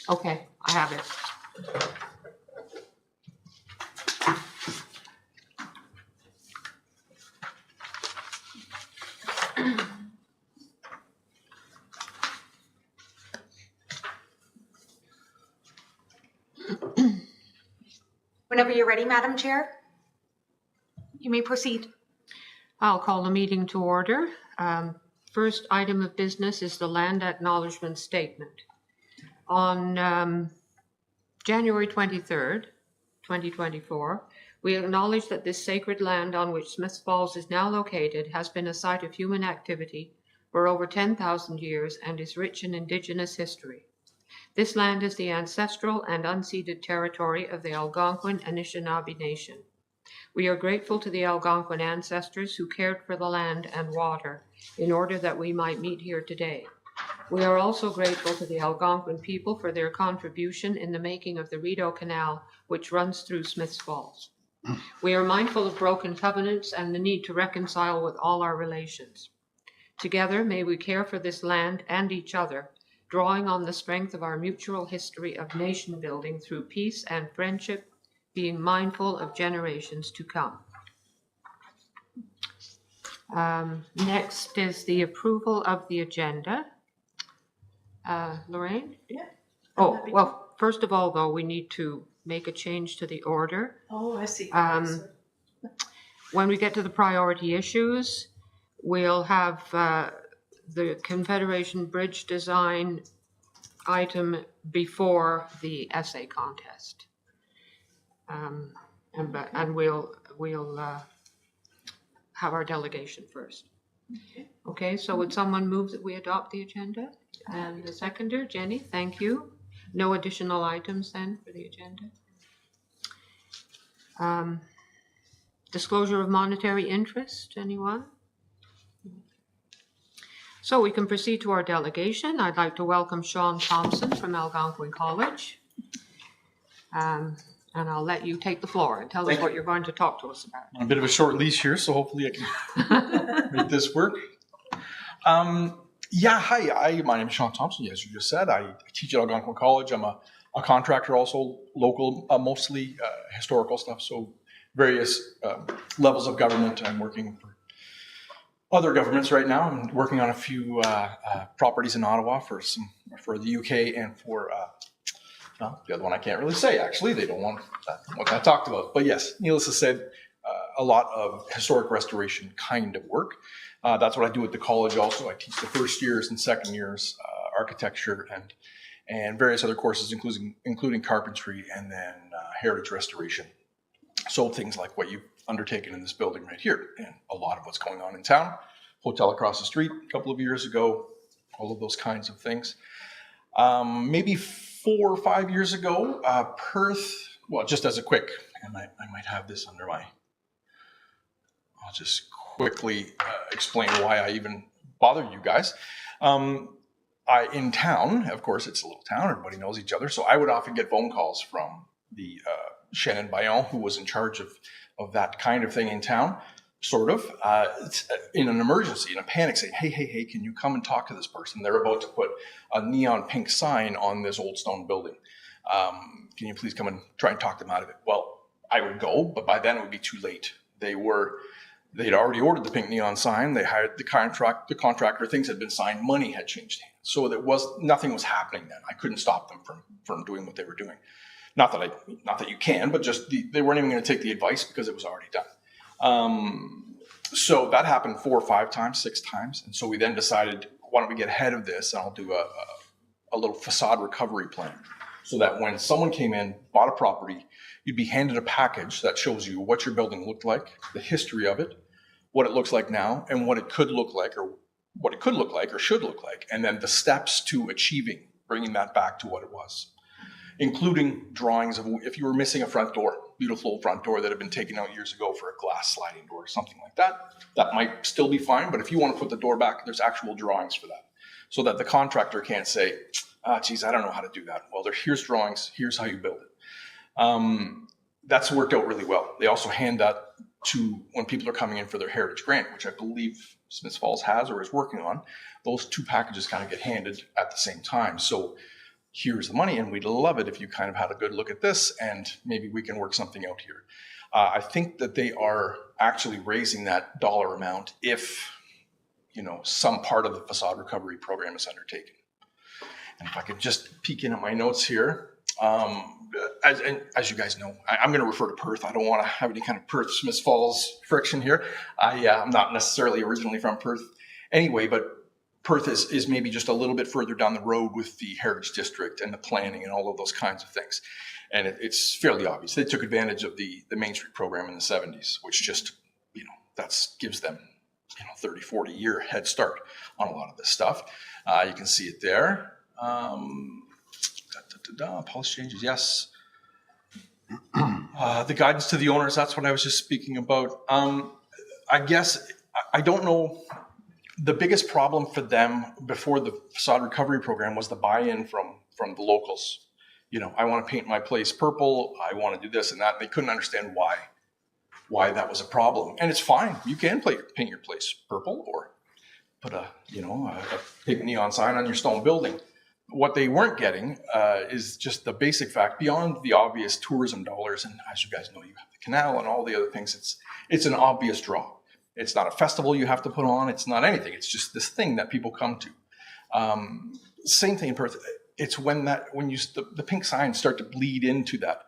Okay, I have it. Whenever you're ready, Madam Chair, you may proceed. I'll call the meeting to order. First item of business is the land acknowledgement statement. On January 23rd, 2024, we acknowledge that this sacred land on which Smiths Falls is now located has been a site of human activity for over 10,000 years and is rich in Indigenous history. This land is the ancestral and unceded territory of the Algonquin Anishinaabe Nation. We are grateful to the Algonquin ancestors who cared for the land and water in order that we might meet here today. We are also grateful to the Algonquin people for their contribution in the making of the Rideau Canal, which runs through Smiths Falls. We are mindful of broken covenants and the need to reconcile with all our relations. Together, may we care for this land and each other, drawing on the strength of our mutual history of nation building through peace and friendship, being mindful of generations to come. Next is the approval of the agenda. Lorraine? Yeah. Oh, well, first of all, though, we need to make a change to the order. Oh, I see. When we get to the priority issues, we'll have the Confederation Bridge design item before the essay contest. And we'll have our delegation first. Okay, so would someone move that we adopt the agenda? And the seconder, Jenny, thank you. No additional items then for the agenda. Disclosure of monetary interest, anyone? So we can proceed to our delegation. I'd like to welcome Sean Thompson from Algonquin College. And I'll let you take the floor and tell us what you're going to talk to us about. A bit of a short leash here, so hopefully I can make this work. Hi, my name is Sean Thompson, as you just said. I teach at Algonquin College. I'm a contractor, also local, mostly historical stuff, so various levels of government. I'm working for other governments right now. I'm working on a few properties in Ottawa for the UK and for the other one I can't really say, actually. They don't want what I talked about. But yes, needless to say, a lot of historic restoration kind of work. That's what I do at the college also. I teach the first years and second years architecture and various other courses, including carpentry and then heritage restoration. So things like what you've undertaken in this building right here and a lot of what's going on in town. Hotel across the street a couple of years ago, all of those kinds of things. Maybe 4 or 5 years ago, Perth, well, just as a quick, and I might have this under my, I'll just quickly explain why I even bothered you guys. In town, of course, it's a little town, everybody knows each other, so I would often get phone calls from the Shannon Bayon, who was in charge of that kind of thing in town, sort of, in an emergency, in a panic, saying, hey, can you come and talk to this person? They're about to put a neon pink sign on this old stone building. Can you please come and try and talk them out of it? Well, I would go, but by then it would be too late. They'd already ordered the pink neon sign. They hired the contractor, things had been signed, money had changed hands. So nothing was happening then. I couldn't stop them from doing what they were doing. Not that you can, but just they weren't even going to take the advice because it was already done. So that happened 4 or 5 times, 6 times. And so we then decided, why don't we get ahead of this? And I'll do a little facade recovery plan so that when someone came in, bought a property, you'd be handed a package that shows you what your building looked like, the history of it, what it looks like now, and what it could look like or should look like. And then the steps to achieving, bringing that back to what it was, including drawings of if you were missing a front door, beautiful old front door that had been taken out years ago for a glass sliding door or something like that. That might still be fine, but if you want to put the door back, there's actual drawings for that. So that the contractor can't say, geez, I don't know how to do that. Well, here's drawings, here's how you build it. That's worked out really well. They also hand that to when people are coming in for their heritage grant, which I believe Smiths Falls has or is working on. Those 2 packages kind of get handed at the same time. So here's the money, and we'd love it if you kind of had a good look at this, and maybe we can work something out here. I think that they are actually raising that dollar amount if, some part of the facade recovery program is undertaken. And if I could just peek in at my notes here, as you guys know, I'm going to refer to Perth. I don't want to have any kind of Perth Smiths Falls friction here. I'm not necessarily originally from Perth anyway, but Perth is maybe just a little bit further down the road with the Heritage District and the planning and all of those kinds of things. And it's fairly obvious. They took advantage of the Main Street program in the 70s, which just, that gives them, 30, 40 year head start on a lot of this stuff. You can see it there. Policy changes, yes. The guidance to the owners, that's what I was just speaking about. I guess, I don't know, the biggest problem for them before the facade recovery program was the buy-in from the locals. I want to paint my place purple, I want to do this and that. They couldn't understand why that was a problem. And it's fine, you can paint your place purple or put a big neon sign on your stone building. What they weren't getting is just the basic fact, beyond the obvious tourism dollars, and as you guys know, you have the canal and all the other things, it's an obvious draw. It's not a festival you have to put on, it's not anything, it's just this thing that people come to. Same thing in Perth, it's when the pink signs start to bleed into that.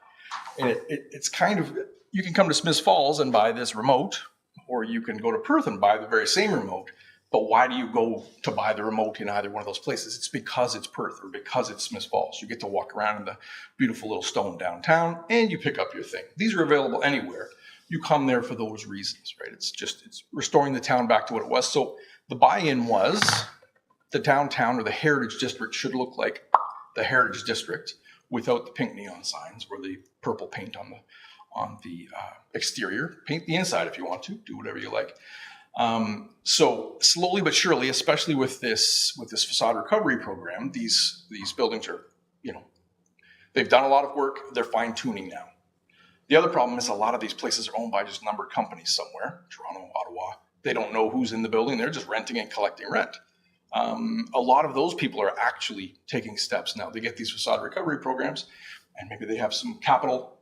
And it's kind of, you can come to Smiths Falls and buy this remote, or you can go to Perth and buy the very same remote. But why do you go to buy the remote in either one of those places? It's because it's Perth or because it's Smiths Falls. You get to walk around in the beautiful little stone downtown and you pick up your thing. These are available anywhere. You come there for those reasons, right? It's restoring the town back to what it was. So the buy-in was the downtown or the Heritage District should look like the Heritage District without the pink neon signs or the purple paint on the exterior. Paint the inside if you want to. Do whatever you like. So slowly but surely, especially with this facade recovery program, these buildings are, they've done a lot of work. They're fine tuning now. The other problem is a lot of these places are owned by just numbered companies somewhere, Toronto, Ottawa. They don't know who's in the building. They're just renting and collecting rent. A lot of those people are actually taking steps now. They get these facade recovery programs, and maybe they have some capital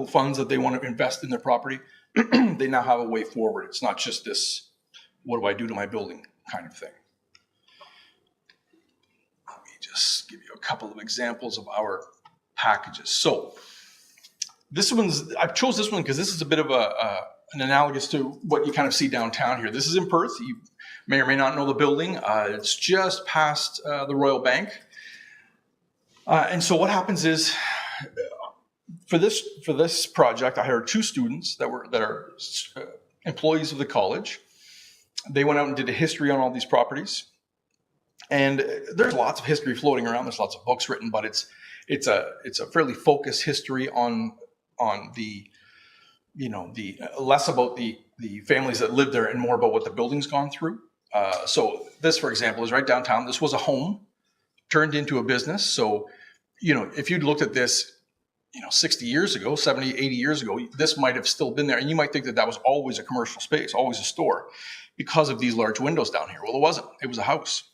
funds that they want to invest in their property. They now have a way forward. It's not just this, what do I do to my building kind of thing. Let me just give you a couple of examples of our packages. So I chose this one because this is a bit of an analogous to what you kind of see downtown here. This is in Perth. You may or may not know the building. It's just past the Royal Bank. And so what happens is, for this project, I hired 2 students that are employees of the college. They went out and did a history on all these properties. And there's lots of history floating around. There's lots of books written, but it's a fairly focused history on the less about the families that lived there and more about what the building's gone through. So this, for example, is right downtown. This was a home turned into a business. So, if you'd looked at this 60 years ago, 70, 80 years ago, this might have still been there. And you might think that was always a commercial space, always a store, because of these large windows down here. Well, it wasn't. It was a house.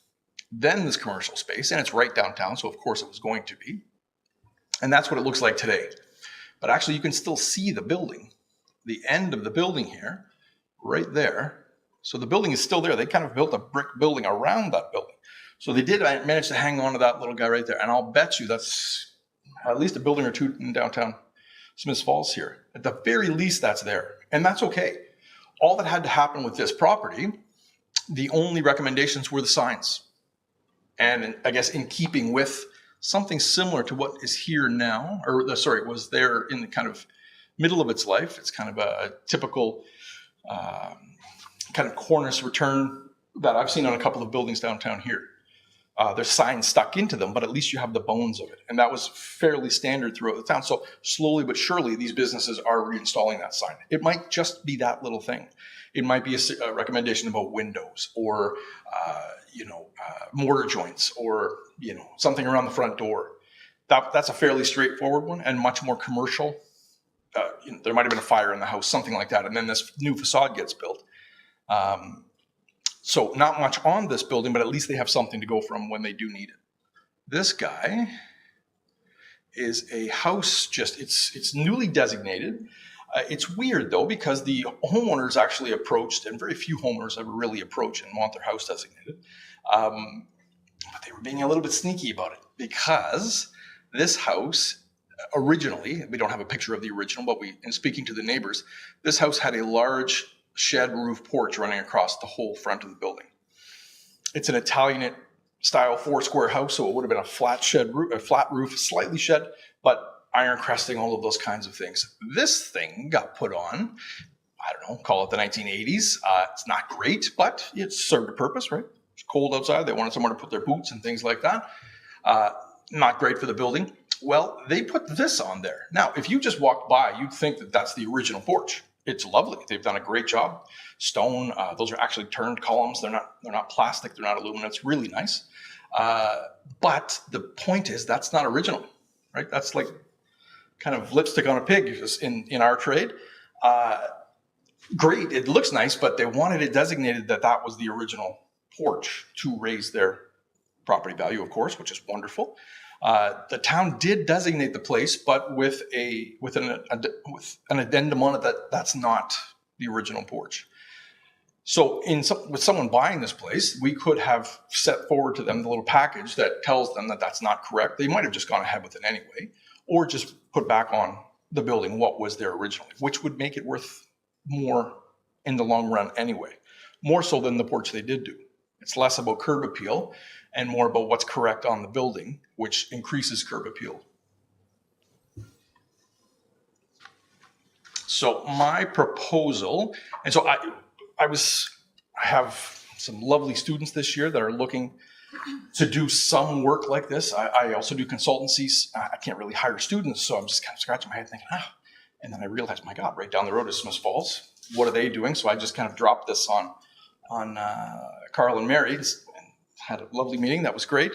Then this commercial space, and it's right downtown, so of course it was going to be. And that's what it looks like today. But actually, you can still see the building, the end of the building here, right there. So the building is still there. They kind of built a brick building around that building. So they did manage to hang on to that little guy right there. And I'll bet you that's at least a building or 2 in downtown Smiths Falls here. At the very least, that's there. And that's okay. All that had to happen with this property, the only recommendations were the signs. And I guess in keeping with something similar to what is here now, was there in the kind of middle of its life. It's kind of a typical kind of cornice return that I've seen on a couple of buildings downtown here. There's signs stuck into them, but at least you have the bones of it. And that was fairly standard throughout the town. So slowly but surely, these businesses are reinstalling that sign. It might just be that little thing. It might be a recommendation about windows or, mortar joints or, something around the front door. That's a fairly straightforward one and much more commercial. There might have been a fire in the house, something like that. And then this new facade gets built. So not much on this building, but at least they have something to go from when they do need it. This guy is a house, it's newly designated. It's weird though, because the homeowners actually approached, and very few homeowners ever really approach and want their house designated. But they were being a little bit sneaky about it, because this house originally, we don't have a picture of the original, but in speaking to the neighbors, this house had a large shed roof porch running across the whole front of the building. It's an Italian style 4-square house, so it would have been a flat roof, slightly shed, but iron cresting, all of those kinds of things. This thing got put on, I don't know, call it the 1980s. It's not great, but it served a purpose, right? It's cold outside. They wanted somewhere to put their boots and things like that. Not great for the building. Well, they put this on there. Now, if you just walked by, you'd think that that's the original porch. It's lovely. They've done a great job. Stone. Those are actually turned columns. They're not plastic. They're not aluminum. It's really nice. But the point is, that's not original, right? That's like kind of lipstick on a pig in our trade. Great. It looks nice, but they wanted it designated that was the original porch to raise their property value, of course, which is wonderful. The town did designate the place, but with an addendum on it that's not the original porch. So with someone buying this place, we could have set forward to them the little package that tells them that that's not correct. They might have just gone ahead with it anyway, or just put back on the building what was there originally, which would make it worth more in the long run anyway, more so than the porch they did do. It's less about curb appeal and more about what's correct on the building, which increases curb appeal. So my proposal, and so I have some lovely students this year that are looking to do some work like this. I also do consultancies. I can't really hire students, so I'm just kind of scratching my head thinking, and then I realized, my God, right down the road is Smith Falls. What are they doing? So I just kind of dropped this on Carl and Mary, and had a lovely meeting. That was great.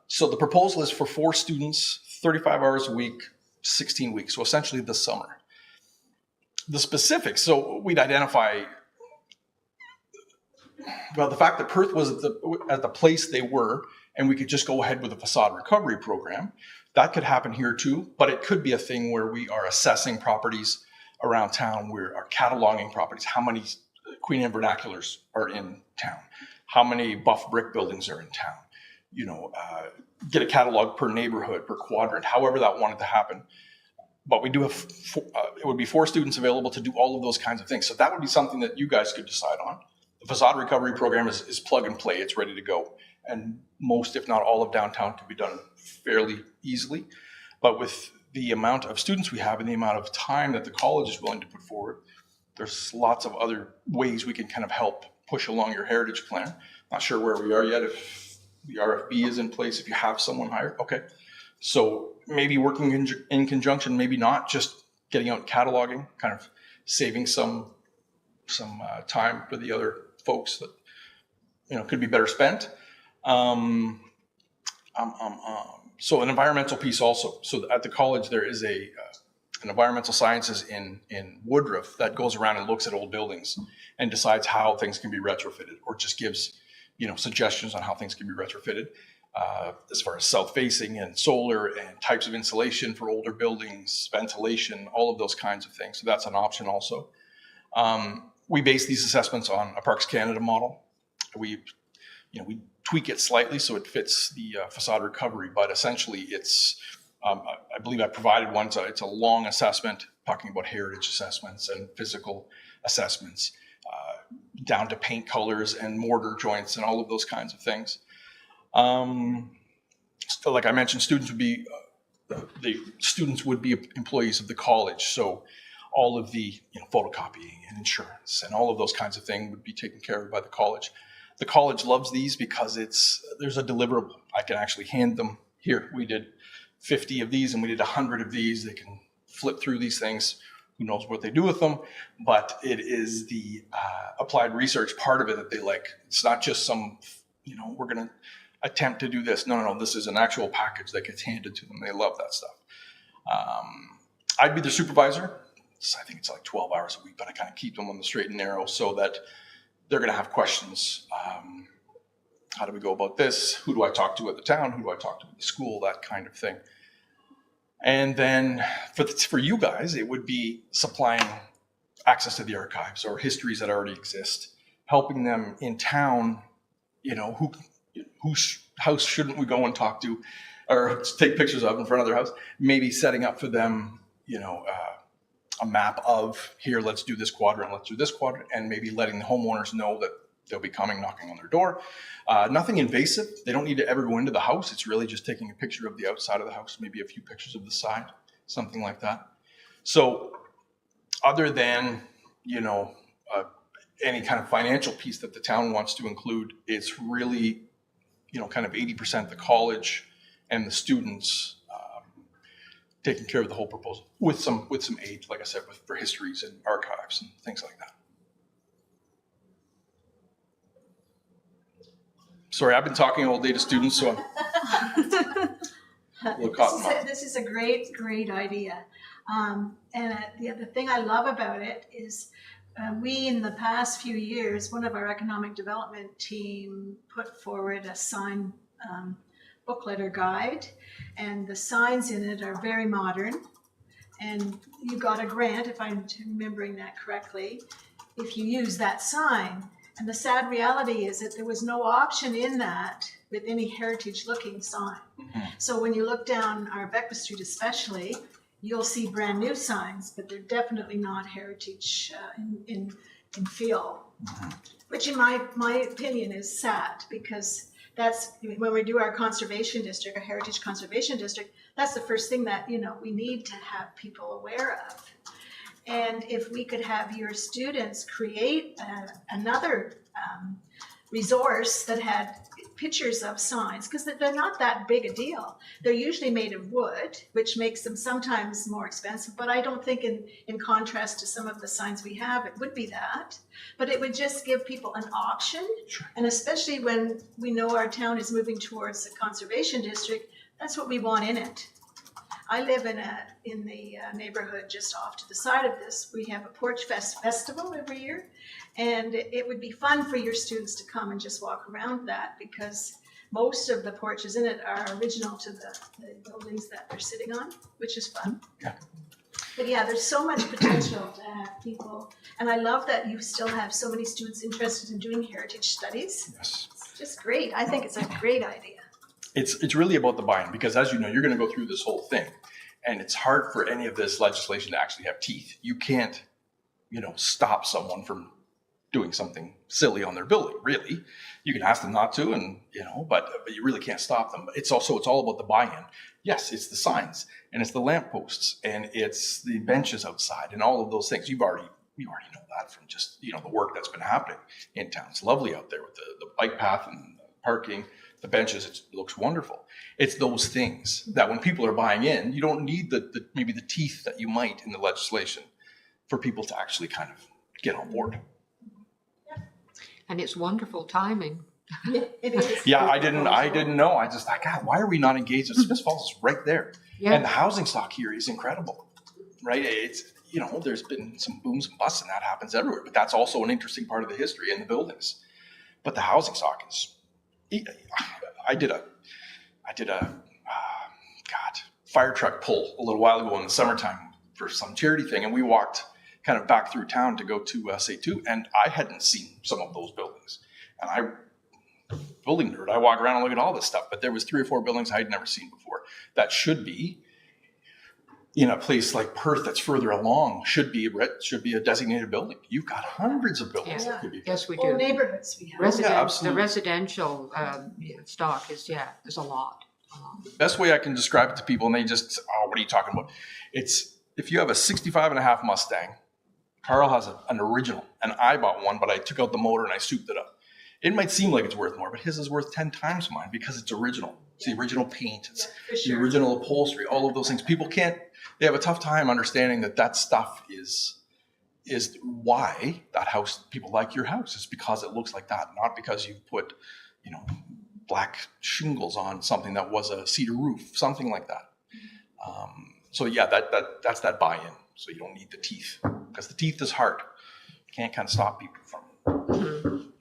So the proposal is for 4 students, 35 hours a week, 16 weeks. So essentially this summer. The specifics, so we'd identify, well, the fact that Perth was at the place they were, and we could just go ahead with a facade recovery program. That could happen here too, but it could be a thing where we are assessing properties around town. We are cataloging properties. How many Queen Anne vernaculars are in town? How many buff brick buildings are in town? Get a catalog per neighborhood, per quadrant, however that wanted to happen. But we do have, it would be 4 students available to do all of those kinds of things. So that would be something that you guys could decide on. The facade recovery program is plug and play. It's ready to go. And most, if not all, of downtown can be done fairly easily. But with the amount of students we have and the amount of time that the college is willing to put forward, there's lots of other ways we can kind of help push along your heritage plan. Not sure where we are yet, if the RFB is in place, if you have someone hired. Okay. So maybe working in conjunction, maybe not, just getting out cataloging, kind of saving some time for the other folks that could be better spent. So an environmental piece also. So at the college there is an environmental sciences in Woodruff that goes around and looks at old buildings and decides how things can be retrofitted, or just gives suggestions on how things can be retrofitted. As far as south-facing and solar and types of insulation for older buildings, ventilation, all of those kinds of things. So that's an option also. We base these assessments on a Parks Canada model. We tweak it slightly so it fits the facade recovery, but essentially it's, I believe I provided one. It's a long assessment talking about heritage assessments and physical assessments, down to paint colors and mortar joints and all of those kinds of things. So like I mentioned, students would be employees of the college. So all of the photocopying and insurance and all of those kinds of things would be taken care of by the college. The college loves these because there's a deliverable. I can actually hand them here. We did 50 of these and we did 100 of these. They can flip through these things. Who knows what they do with them? But it is the applied research part of it that they like. It's not just some, we're going to attempt to do this. No. This is an actual package that gets handed to them. They love that stuff. I'd be the supervisor. I think it's like 12 hours a week, but I kind of keep them on the straight and narrow so that they're going to have questions. How do we go about this? Who do I talk to at the town? Who do I talk to at the school? That kind of thing. And then for you guys, it would be supplying access to the archives or histories that already exist, helping them in town, whose house shouldn't we go and talk to or take pictures of in front of their house, maybe setting up for them, a map of here, let's do this quadrant, and maybe letting the homeowners know that they'll be coming, knocking on their door. Nothing invasive. They don't need to ever go into the house. It's really just taking a picture of the outside of the house, maybe a few pictures of the side, something like that. So other than, any kind of financial piece that the town wants to include, it's really, kind of 80% the college and the students taking care of the whole proposal with some aid, like I said, for histories and archives and things like that. Sorry, I've been talking all day to students, so I'm a little caught. This is a great idea. The thing I love about it is we, in the past few years, one of our economic development team put forward a sign booklet or guide, and the signs in it are very modern. And you got a grant, if I'm remembering that correctly, if you use that sign. And the sad reality is that there was no option in that with any heritage-looking sign. Mm-hmm. So when you look down our Beckwith Street especially, you'll see brand new signs, but they're definitely not heritage in feel. Mm-hmm. Which in my opinion is sad, because that's when we do our conservation district, our heritage conservation district, that's the first thing that we need to have people aware of. And if we could have your students create another resource that had pictures of signs, because they're not that big a deal. They're usually made of wood, which makes them sometimes more expensive, but I don't think in contrast to some of the signs we have, it would be that. But it would just give people an option, and especially when we know our town is moving towards a conservation district, that's what we want in it. I live in the neighborhood just off to the side of this. We have a Porch Fest festival every year, and it would be fun for your students to come and just walk around that, because most of the porches in it are original to the buildings that they're sitting on, which is fun. Yeah. But yeah, there's so much potential to have people, and I love that you still have so many students interested in doing heritage studies. Yes. It's just great. I think it's a great idea. It's really about the buy-in, because as you know, you're going to go through this whole thing, and it's hard for any of this legislation to actually have teeth. You can't, stop someone from doing something silly on their building, really. You can ask them not to, and but you really can't stop them. It's all about the buy-in. Yes, it's the signs, and it's the lampposts, and it's the benches outside, and all of those things. You already know that from just the work that's been happening in town. It's lovely out there with the bike path and the parking. The benches, it looks wonderful. It's those things that when people are buying in, you don't need maybe the teeth that you might in the legislation for people to actually kind of get on board. And it's wonderful timing. It is. Yeah, I didn't know. I just thought, God, why are we not engaged? Smith Falls is right there. Yeah. And the housing stock here is incredible, right? It's, there's been some booms and busts, and that happens everywhere. But that's also an interesting part of the history in the buildings. But the housing stock is, I did a fire truck pull a little while ago in the summertime for some charity thing, and we walked kind of back through town to go to C2, and I hadn't seen some of those buildings. And building nerd, I walk around and look at all this stuff, but there was 3 or 4 buildings I had never seen before that should be in a place like Perth that's further along, should be a designated building. You've got hundreds of buildings that could be. Yes, we do. Or neighborhoods we have. The residential stock is, there's a lot. The best way I can describe it to people, and they just, what are you talking about? It's if you have a 65.5 Mustang, Carl has an original, and I bought one, but I took out the motor and I souped it up. It might seem like it's worth more, but his is worth 10 times mine because it's original. It's the original paint. It's the original upholstery, all of those things. People they have a tough time understanding that stuff is why that house, people like your house. It's because it looks like that, not because you've put, black shingles on something that was a cedar roof, something like that. That's that buy-in. So you don't need the teeth, because the teeth is hard. You can't kind of stop people from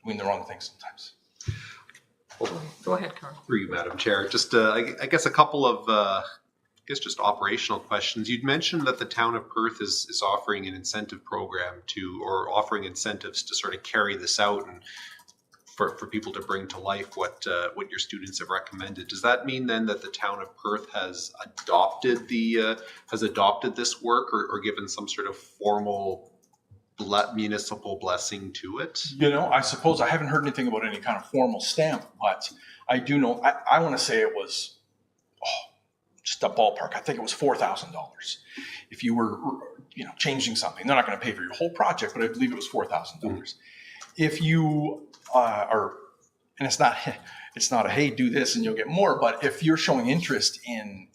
doing the wrong thing sometimes. Go ahead, Carl. Through you, Madam Chair. Just, I guess a couple of, just operational questions. You'd mentioned that the town of Perth is offering an incentive program or offering incentives to sort of carry this out and for people to bring to life what your students have recommended. Does that mean then that the town of Perth has adopted this work or given some sort of formal municipal blessing to it? I suppose I haven't heard anything about any kind of formal stamp, but I do know, I want to say it was, just a ballpark. I think it was $4,000. If you were, changing something, they're not going to pay for your whole project, but I believe it was $4,000. If you and it's not a, hey, do this and you'll get more, but if you're showing interest in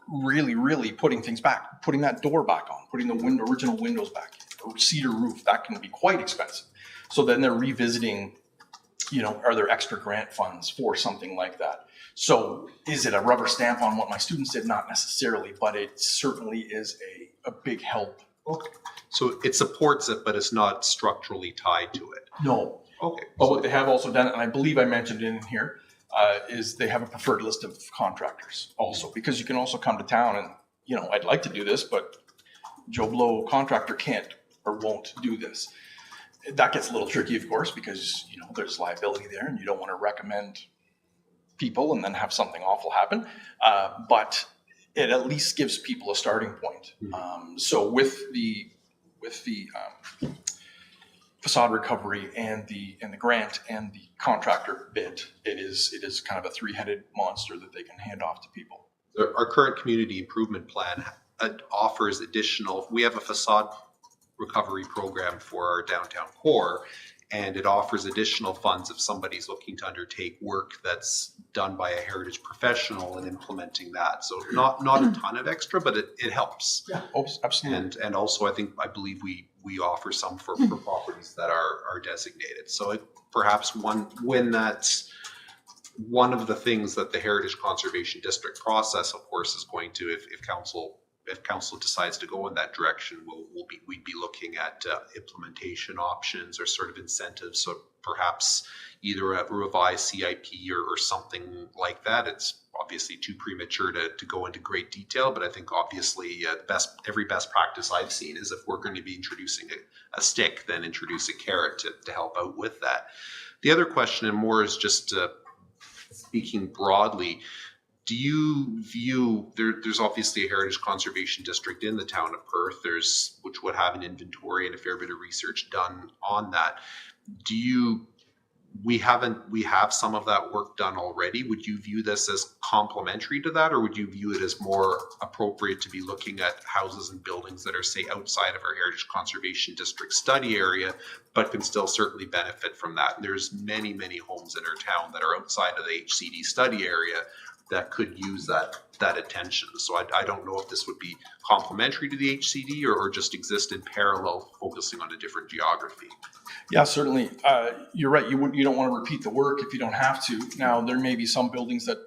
really, really putting things back, putting that door back on, putting the original windows back, a cedar roof, that can be quite expensive. So then they're revisiting, are there extra grant funds for something like that? So is it a rubber stamp on what my students did? Not necessarily, but it certainly is a big help. Okay. So it supports it, but it's not structurally tied to it. No. Okay. But what they have also done, and I believe I mentioned it in here, is they have a preferred list of contractors also, because you can also come to town and, I'd like to do this, but Joe Blow contractor can't or won't do this. That gets a little tricky, of course, because, there's liability there and you don't want to recommend people and then have something awful happen. But it at least gives people a starting point. So with the facade recovery and the grant and the contractor bid, it is kind of a three-headed monster that they can hand off to people. Our current community improvement plan offers additional. We have a facade recovery program for our downtown core, and it offers additional funds if somebody's looking to undertake work that's done by a heritage professional and implementing that. So not a ton of extra, but it helps. Yeah, absolutely. And also I believe we offer some for properties that are designated. So perhaps when that's one of the things that the Heritage Conservation District process, of course, is going to, if council decides to go in that direction, we'd be looking at implementation options or sort of incentives. So perhaps either a revised CIP or something like that. It's obviously too premature to go into great detail, but I think obviously every best practice I've seen is if we're going to be introducing a stick, then introduce a carrot to help out with that. The other question, and more is just speaking broadly, do you view, there's obviously a Heritage Conservation District in the town of Perth, which would have an inventory and a fair bit of research done on that. We have some of that work done already. Would you view this as complementary to that, or would you view it as more appropriate to be looking at houses and buildings that are, say, outside of our Heritage Conservation District study area, but can still certainly benefit from that? And there's many, many homes in our town that are outside of the HCD study area that could use that attention. So I don't know if this would be complementary to the HCD or just exist in parallel, focusing on a different geography. Yeah, certainly. You're right. You don't want to repeat the work if you don't have to. Now, there may be some buildings that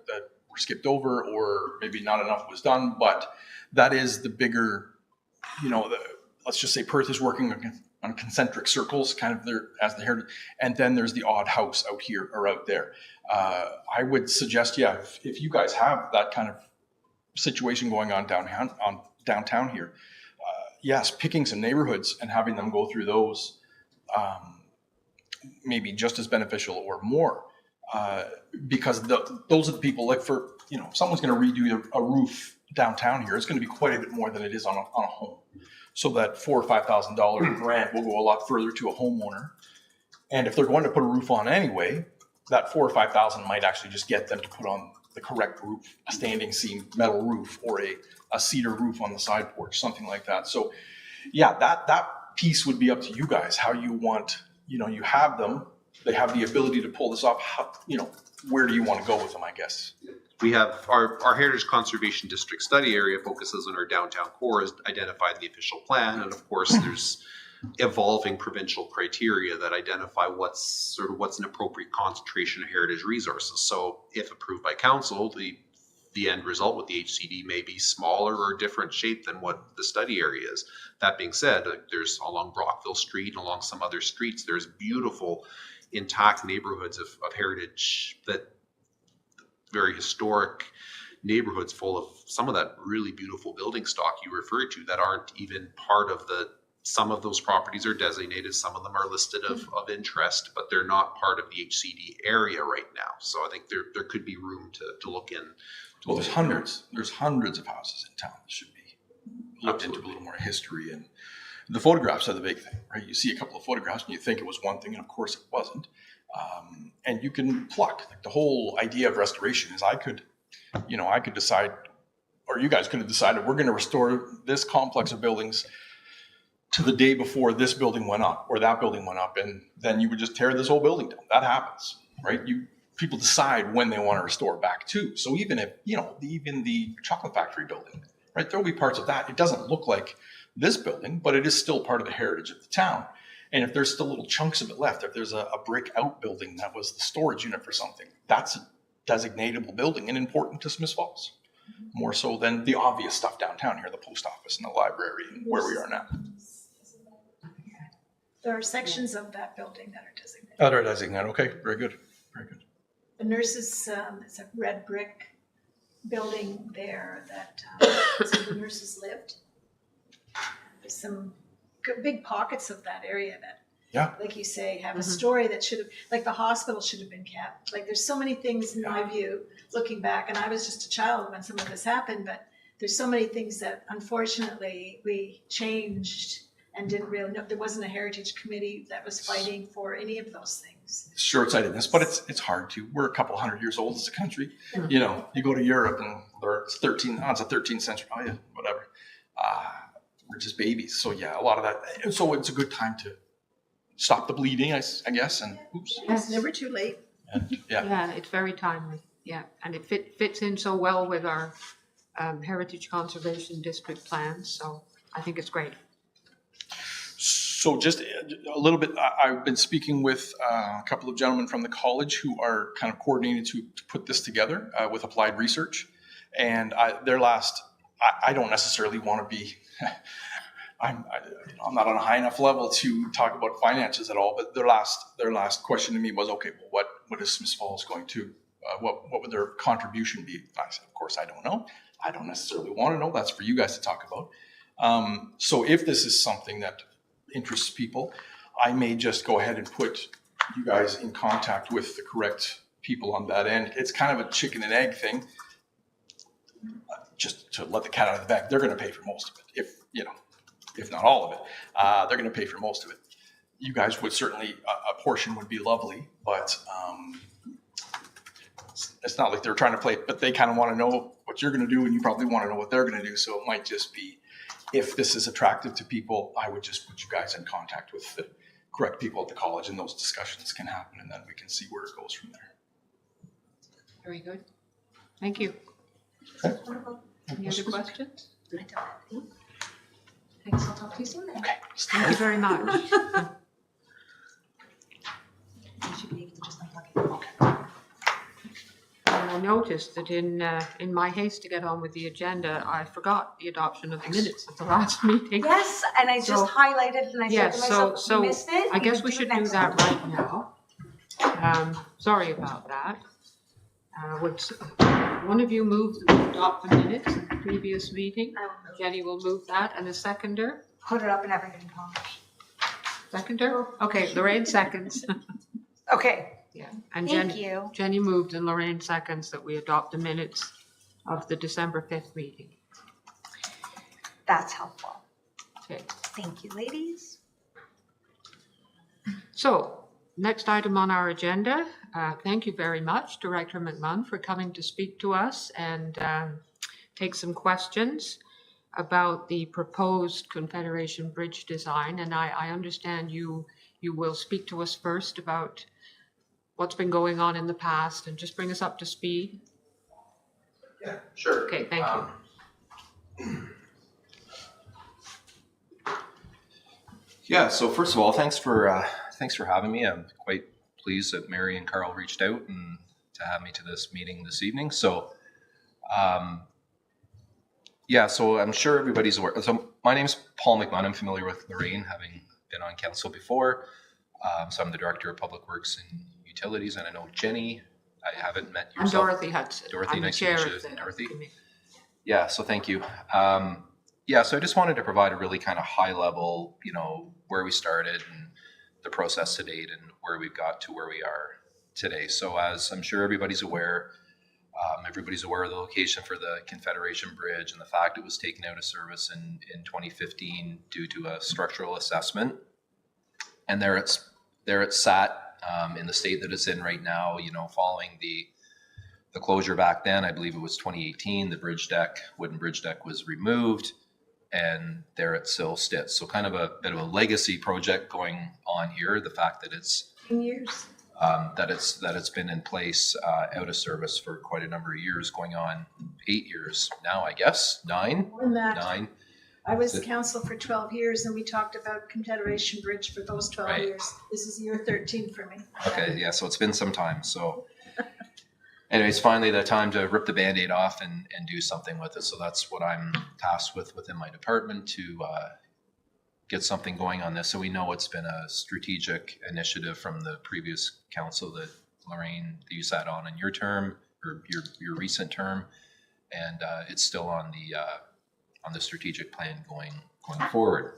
were skipped over, or maybe not enough was done, but that is the bigger, let's just say Perth is working on concentric circles, kind of there as the heritage, and then there's the odd house out here or out there. I would suggest, if you guys have that kind of situation going on downtown here, yes, picking some neighborhoods and having them go through those, maybe just as beneficial or more, because those are the people, like for, if someone's going to redo a roof downtown here, it's going to be quite a bit more than it is on a home. So that $4,000 or $5,000 grant will go a lot further to a homeowner. And if they're going to put a roof on anyway, that $4,000 or $5,000 might actually just get them to put on the correct roof, a standing seam metal roof, or a cedar roof on the side porch, something like that. So yeah, that piece would be up to you guys, how you want, you have them, they have the ability to pull this off, where do you want to go with them, I guess? We have our Heritage Conservation District study area focuses on our downtown core as identified in the official plan. And of course, there's evolving provincial criteria that identify what's an appropriate concentration of heritage resources. So if approved by council, the end result with the HCD may be smaller or different shape than what the study area is. That being said, there's along Brockville Street, along some other streets, there's beautiful intact neighborhoods of heritage, that very historic neighborhoods full of some of that really beautiful building stock you referred to that aren't even part of some of those properties are designated, some of them are listed of interest, but they're not part of the HCD area right now. So I think there could be room to look in. Well, there's hundreds of houses in town that should be looked into a little more history, and the photographs are the big thing, right? You see a couple of photographs and you think it was one thing, and of course it wasn't. And you can pluck. Like, the whole idea of restoration is I could decide, or you guys could have decided, we're going to restore this complex of buildings to the day before this building went up or that building went up, and then you would just tear this whole building down. That happens, right? People decide when they want to restore back to. So even if, even the chocolate factory building, right, there will be parts of that. It doesn't look like this building, but it is still part of the heritage of the town. And if there's still little chunks of it left, if there's a brick outbuilding that was the storage unit for something, that's a designatable building and important to Smiths Falls, more so than the obvious stuff downtown here, the post office and the library and where we are now. There are sections of that building that are designated. Oh, they're designated. Okay, very good. Very good. The nurses, it's a red brick building there that some of the nurses lived. There's some big pockets of that area that, Yeah. like you say, have a story that should have, like the hospital should have been kept. Like, there's so many things in my view, looking back, and I was just a child when some of this happened, but there's so many things that unfortunately we changed and didn't really know. There wasn't a heritage committee that was fighting for any of those things. Short-sightedness, but it's hard to. We're a couple hundred years old as a country. You go to Europe and it's a 13th century, whatever. We're just babies. So yeah, a lot of that. So it's a good time to stop the bleeding, I guess. And oops. It's never too late. And, Yeah, it's very timely. Yeah, and it fits in so well with our Heritage Conservation District plans. So I think it's great. So just a little bit, I've been speaking with a couple of gentlemen from the college who are kind of coordinated to put this together with applied research. And I don't necessarily want to be, I'm not on a high enough level to talk about finances at all, but their last question to me was, okay, well, what is Smiths Falls going to, what would their contribution be? I said, of course, I don't know. I don't necessarily want to know. That's for you guys to talk about. So if this is something that interests people, I may just go ahead and put you guys in contact with the correct people on that end. It's kind of a chicken and egg thing. Just to let the cat out of the bag, they're going to pay for most of it. If not all of it, they're going to pay for most of it. You guys would certainly, a portion would be lovely, but it's not like they're trying to play it, but they kind of want to know what you're going to do, and you probably want to know what they're going to do. So it might just be, if this is attractive to people, I would just put you guys in contact with the correct people at the college, and those discussions can happen, and then we can see where it goes from there. Very good. Thank you. Okay. Any other questions? Thanks, I'll talk to you soon then. Okay. Thank you very much. I noticed that in my haste to get on with the agenda, I forgot the adoption of the minutes at the last meeting. Yes, and I just So- highlighted and I said Yes, to myself, so you missed it. I you guess can we should do next that time." right now. Sorry about that. Would one of you move to adopt the minutes of the previous meeting? I will move. Jenny will move that, and a seconder? Put it up and everything, Tom. Seconder? Okay, Lorraine seconds. Okay, Yeah, and thank you. Jenny moved and Lorraine seconds that we adopt the minutes of the December 5th meeting. That's helpful. Okay, Thank you, ladies. so next item on our agenda, thank you very much, Director McMunn, for coming to speak to us and take some questions about the proposed Confederation Bridge design. And I understand you will speak to us first about what's been going on in the past and just bring us up to speed. Yeah, sure. Okay, thank you. Yeah, so first of all, thanks for having me. I'm quite pleased that Mary and Carl reached out and to have me to this meeting this evening. So, so I'm sure everybody's aware. So my name's Paul McMunn. I'm familiar with Lorraine, having been on council before. So I'm the Director of Public Works and Utilities, and I know Jenny, I haven't met I'm yourself. Dorothy Hudson. Dorothy, I'm the nice to chair meet of you, the Dorothy. committee. Yeah, so thank you. Yeah, so I just wanted to provide a really kind of high level, where we started and the process to date and where we've got to where we are today. So as I'm sure everybody's aware of the location for the Confederation Bridge and the fact it was taken out of service in 2015 due to a structural assessment. And there it sat in the state that it's in right now, following the closure back then. I believe it was 2018, the wooden bridge deck was removed, and there it still sits. So kind of a bit of a legacy project going on here. The fact that it's Years. that it's been in place out of service for quite a number of years, going on 8 years now, I guess. 9. More than that. 9. I was council for 12 years and we talked about Confederation Bridge for those 12 Right. years. This is year 13 for me. Okay, yeah, so it's been some time. So anyways, finally the time to rip the Band-Aid off and do something with it. So that's what I'm tasked with within my department, to get something going on this. So we know it's been a strategic initiative from the previous council that Lorraine, that you sat on in your term, or your recent term, and it's still on the strategic plan going forward.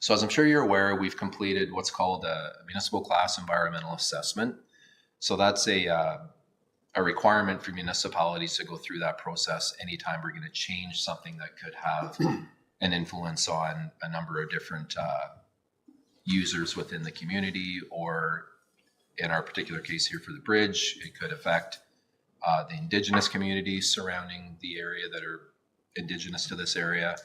So as I'm sure you're aware, we've completed what's called a municipal class environmental assessment. So that's a requirement for municipalities to go through that process anytime we're going to change something that could have an influence on a number of different users within the community, or in our particular case here for the bridge, it could affect the Indigenous communities surrounding the area that are Indigenous to this area,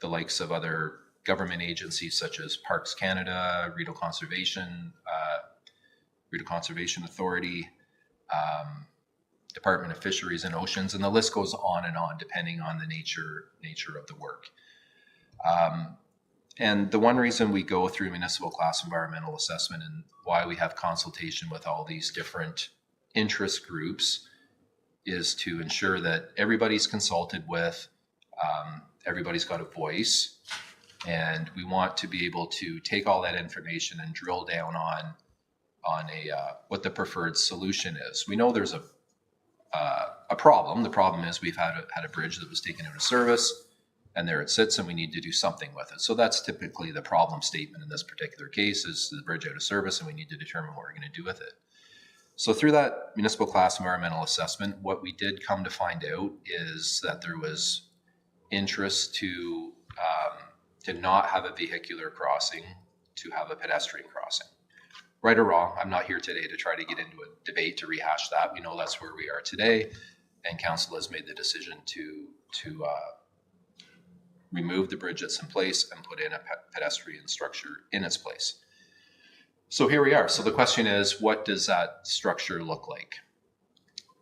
the likes of other government agencies such as Parks Canada, Rideau Conservation Authority, Department of Fisheries and Oceans, and the list goes on and on depending on the nature of the work. And the one reason we go through municipal class environmental assessment and why we have consultation with all these different interest groups is to ensure that everybody's consulted with, everybody's got a voice, and we want to be able to take all that information and drill down on what the preferred solution is. We know there's a problem. The problem is we've had a bridge that was taken out of service, and there it sits, and we need to do something with it. So that's typically the problem statement in this particular case: is the bridge out of service, and we need to determine what we're going to do with it. So through that municipal class environmental assessment, what we did come to find out is that there was interest to not have a vehicular crossing, to have a pedestrian crossing. Right or wrong, I'm not here today to try to get into a debate to rehash that. We know that's where we are today, and council has made the decision to remove the bridge that's in place and put in a pedestrian structure in its place. So here we are. So the question is, what does that structure look like?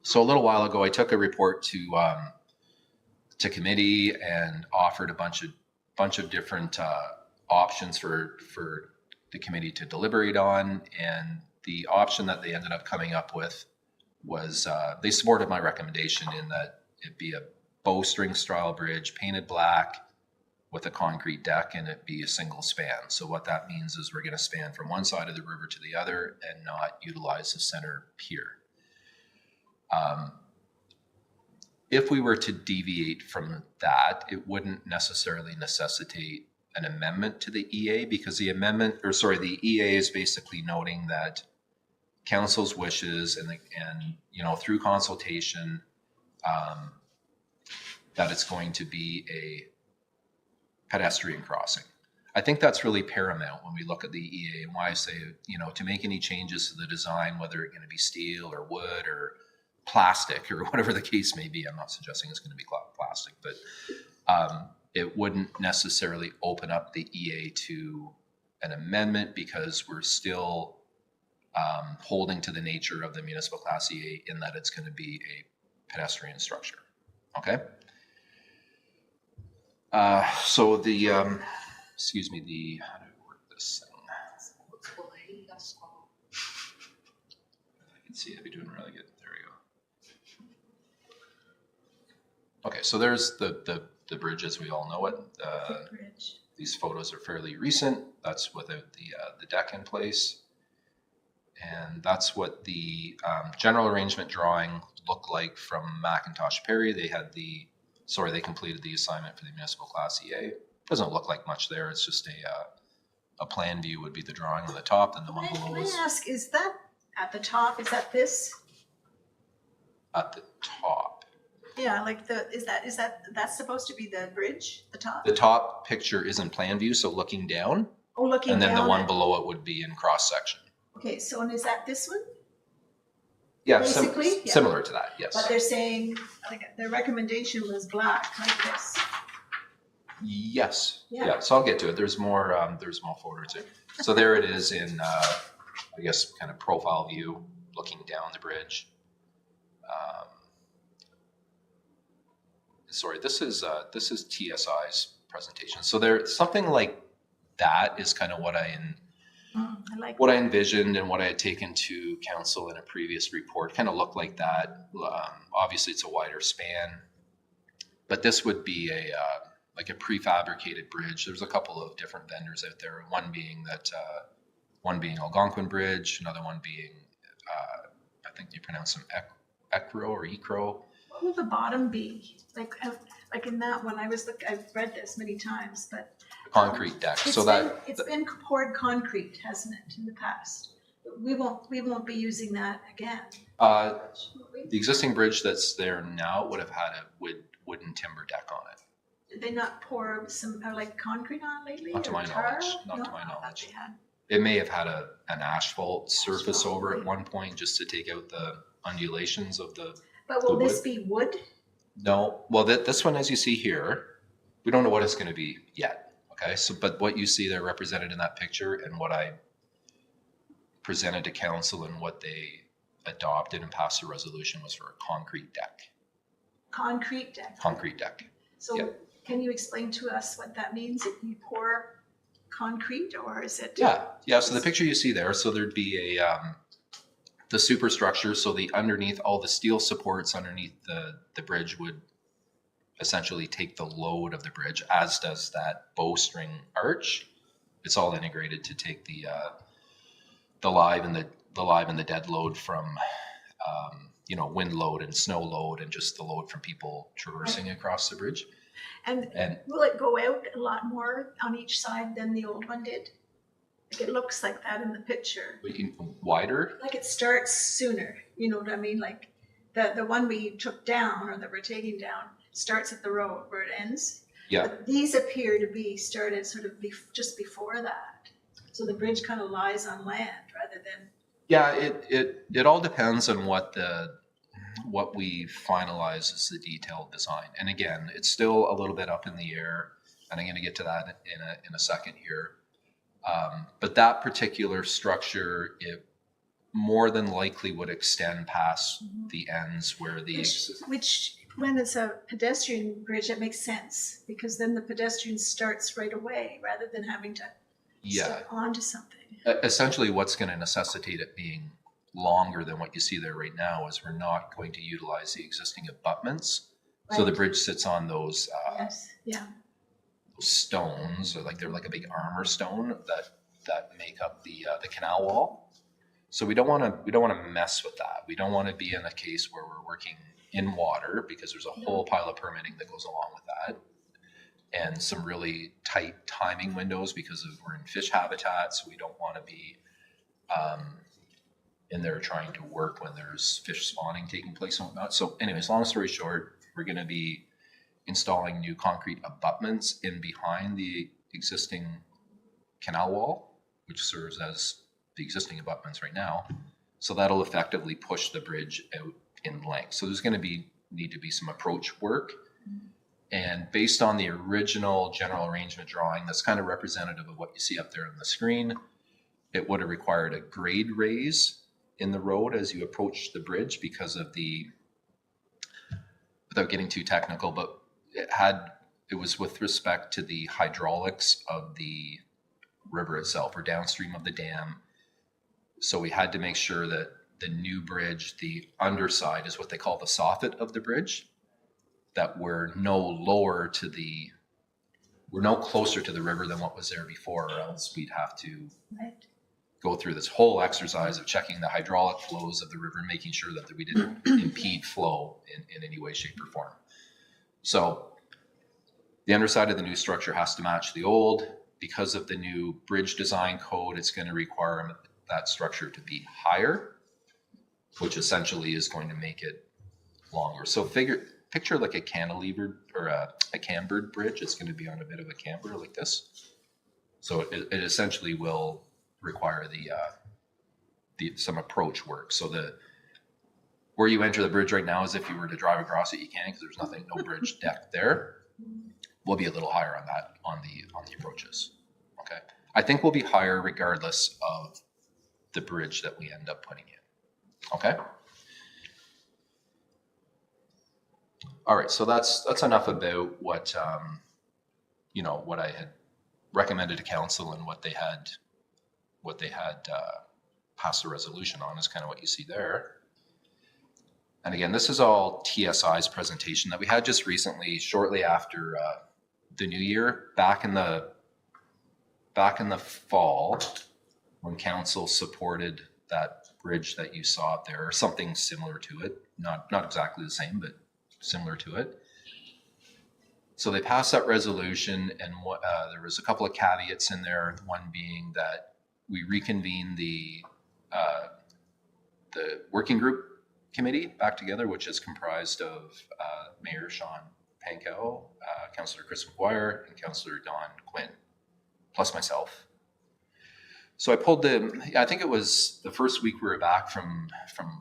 So a little while ago, I took a report to committee and offered a bunch of different options for the committee to deliberate on, and the option that they ended up coming up with was they supported my recommendation in that it be a bowstring style bridge, painted black with a concrete deck, and it be a single span. So what that means is we're going to span from one side of the river to the other and not utilize the center pier. If we were to deviate from that, it wouldn't necessarily necessitate an amendment to the EA, because the EA is basically noting that council's wishes and through consultation, that it's going to be a pedestrian crossing. I think that's really paramount when we look at the EA, and why I say, to make any changes to the design, whether it's going to be steel or wood or plastic or whatever the case may be. I'm not suggesting it's going to be plastic, but it wouldn't necessarily open up the EA to an amendment, because we're still holding to the nature of the municipal class EA in that it's going to be a pedestrian structure. Okay. So the, how do I work this thing? I can see it be doing really good. There we go. Okay, so there's the bridge as we all know it. Bridge. These photos are fairly recent. That's without the deck in place. And that's what the general arrangement drawing looked like from McIntosh Perry. They completed the assignment for the municipal class EA. Doesn't look like much there. It's just a plan view would be the drawing on the top, and the one below Can is I ask, is that at the top, is that this? at the top. Yeah, like that's supposed to be the bridge, the top? The top picture is in plan view, so looking down, Oh, looking and then the down one at- below it would be in cross section. Okay, so and is that this one? Yeah, Basically, yeah. similar to that, yes. But they're saying, like, their recommendation was black, like this. Yes. Yeah. Yeah. So I'll get to it. There's more photos too. So there it is in, I guess, kind of profile view, looking down the bridge. Sorry, this is TSI's presentation. So there, something like that is kind of what I like envisioned and what I had taken to council in a previous report. Kind of looked like that. Obviously, it's a wider span, but this would be like a prefabricated bridge. There's a couple of different vendors out there. One being Algonquin Bridge, another one being I think you pronounce them Ecro or Ecro. what will the bottom be? Like in that one, I've read this many times, but Concrete deck. It's been poured concrete, hasn't it, in the past? We won't be using that again. The existing bridge that's there now would have had a wooden timber deck on it. Did they not pour some like concrete on lately? Not to or my tar? knowledge. Not No, to my I thought knowledge. they had. It may have had an asphalt surface over at one point just to take out the undulations of the. But will the this wood. be wood? No, well, this one, as you see here, we don't know what it's going to be yet. Okay, so but what you see there represented in that picture and what I presented to council and what they adopted and passed a resolution was for a concrete deck. Concrete deck. Concrete deck. So Yep. can you explain to us what that means? If you pour concrete, or is it? Yeah. So the picture you see there, so there'd be the superstructure. So the underneath, all the steel supports underneath the bridge would essentially take the load of the bridge, as does that bowstring arch. It's all integrated to take the live and the dead load from wind load and snow load and just the load from people traversing across the bridge. And will it go out a lot more on each side than the old one did? Like it looks like that in the picture. Wider. Like it starts sooner. You know what I mean? Like the one we took down or that we're taking down starts at the road where it ends. Yeah. But these appear to be started sort of just before that. So the bridge kind of lies on land rather than. Yeah, it all depends on what we finalize as the detailed design. And again, it's still a little bit up in the air, and I'm going to get to that in a second here. But that particular structure, it more than likely would extend past the ends where the Which when it's a pedestrian bridge, it makes sense because then the pedestrian starts right away rather than having to step onto something. Essentially what's going to necessitate it being longer than what you see there right now is we're not going to utilize the existing abutments. Right. So the bridge sits on those stones, or they're like a big armor stone that make up the canal wall. So we don't want to mess with that. We don't want to be in a case where we're working in water because there's a whole pile of permitting that goes along with that, and some really tight timing windows because we're in fish habitat. So we don't want to be in there trying to work when there's fish spawning taking place and whatnot. So anyways, long story short, we're going to be installing new concrete abutments in behind the existing canal wall, which serves as the existing abutments right now. So that'll effectively push the bridge out in length. So there's going to need to be some approach work. And based on the original general arrangement drawing, that's kind of representative of what you see up there on the screen, it would have required a grade raise in the road as you approach the bridge because of without getting too technical, but it was with respect to the hydraulics of the river itself or downstream of the dam. So we had to make sure that the new bridge, the underside is what they call the soffit of the bridge, that we're no lower to the we're no closer to the river than what was there before, or else we'd have to Right. go through this whole exercise of checking the hydraulic flows of the river and making sure that we didn't impede flow in any way, shape, or form. So the underside of the new structure has to match the old. Because of the new bridge design code, it's going to require that structure to be higher, which essentially is going to make it longer. So picture like a cantilevered or a cambered bridge. It's going to be on a bit of a camber like this. So it essentially will require some approach work. So where you enter the bridge right now, is if you were to drive across it, you can, because there's no bridge deck there. We'll be a little higher on that on the approaches. Okay, I think we'll be higher regardless of the bridge that we end up putting in. Okay. All right, so that's enough about what what I had recommended to council and what they had passed a resolution on is kind of what you see there. And again, this is all TSI's presentation that we had just recently, shortly after the new year, back in the fall, when council supported that bridge that you saw up there, or something similar to it, not exactly the same, but similar to it. So they passed that resolution, and there was a couple of caveats in there. One being that we reconvened the working group committee back together, which is comprised of Mayor Sean Pankow, Councillor Chris McGuire, and Councillor Don Quinn, plus myself. So I pulled I think it was the first week we were back from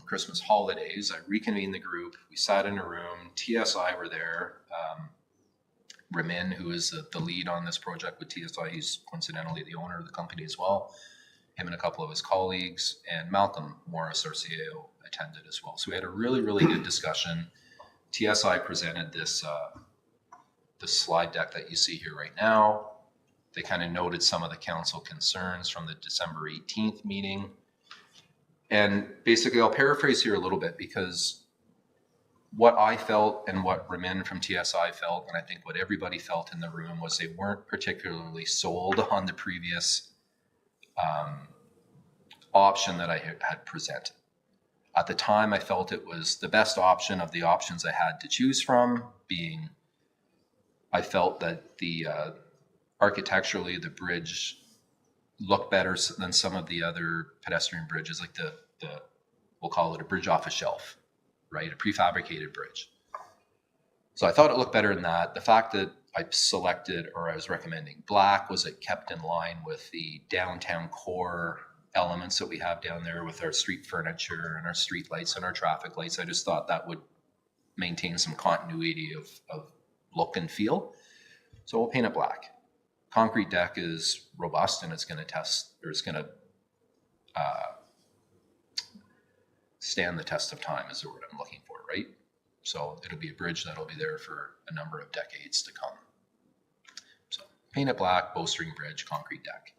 Christmas holidays. I reconvened the group. We sat in a room. TSI were there. Ramin, who is the lead on this project with TSI, he's coincidentally the owner of the company as well. Him and a couple of his colleagues, and Malcolm Morris, our CEO, attended as well. So we had a really, really good discussion. TSI presented this slide deck that you see here right now. They kind of noted some of the council concerns from the December 18th meeting. And basically, I'll paraphrase here a little bit, because what I felt and what Ramin from TSI felt, and I think what everybody felt in the room, was they weren't particularly sold on the previous option that I had presented. At the time, I felt it was the best option of the options I had to choose from, being I felt that architecturally, the bridge looked better than some of the other pedestrian bridges, like we'll call it a bridge off a shelf, right? A prefabricated bridge. So I thought it looked better than that. The fact that I selected, or I was recommending black, was it kept in line with the downtown core elements that we have down there with our street furniture and our street lights and our traffic lights. I just thought that would maintain some continuity of look and feel. So we'll paint it black. Concrete deck is robust, and it's going to stand the test of time, is the word I'm looking for, right? So it'll be a bridge that'll be there for a number of decades to come. So paint it black, bowstring bridge, concrete deck.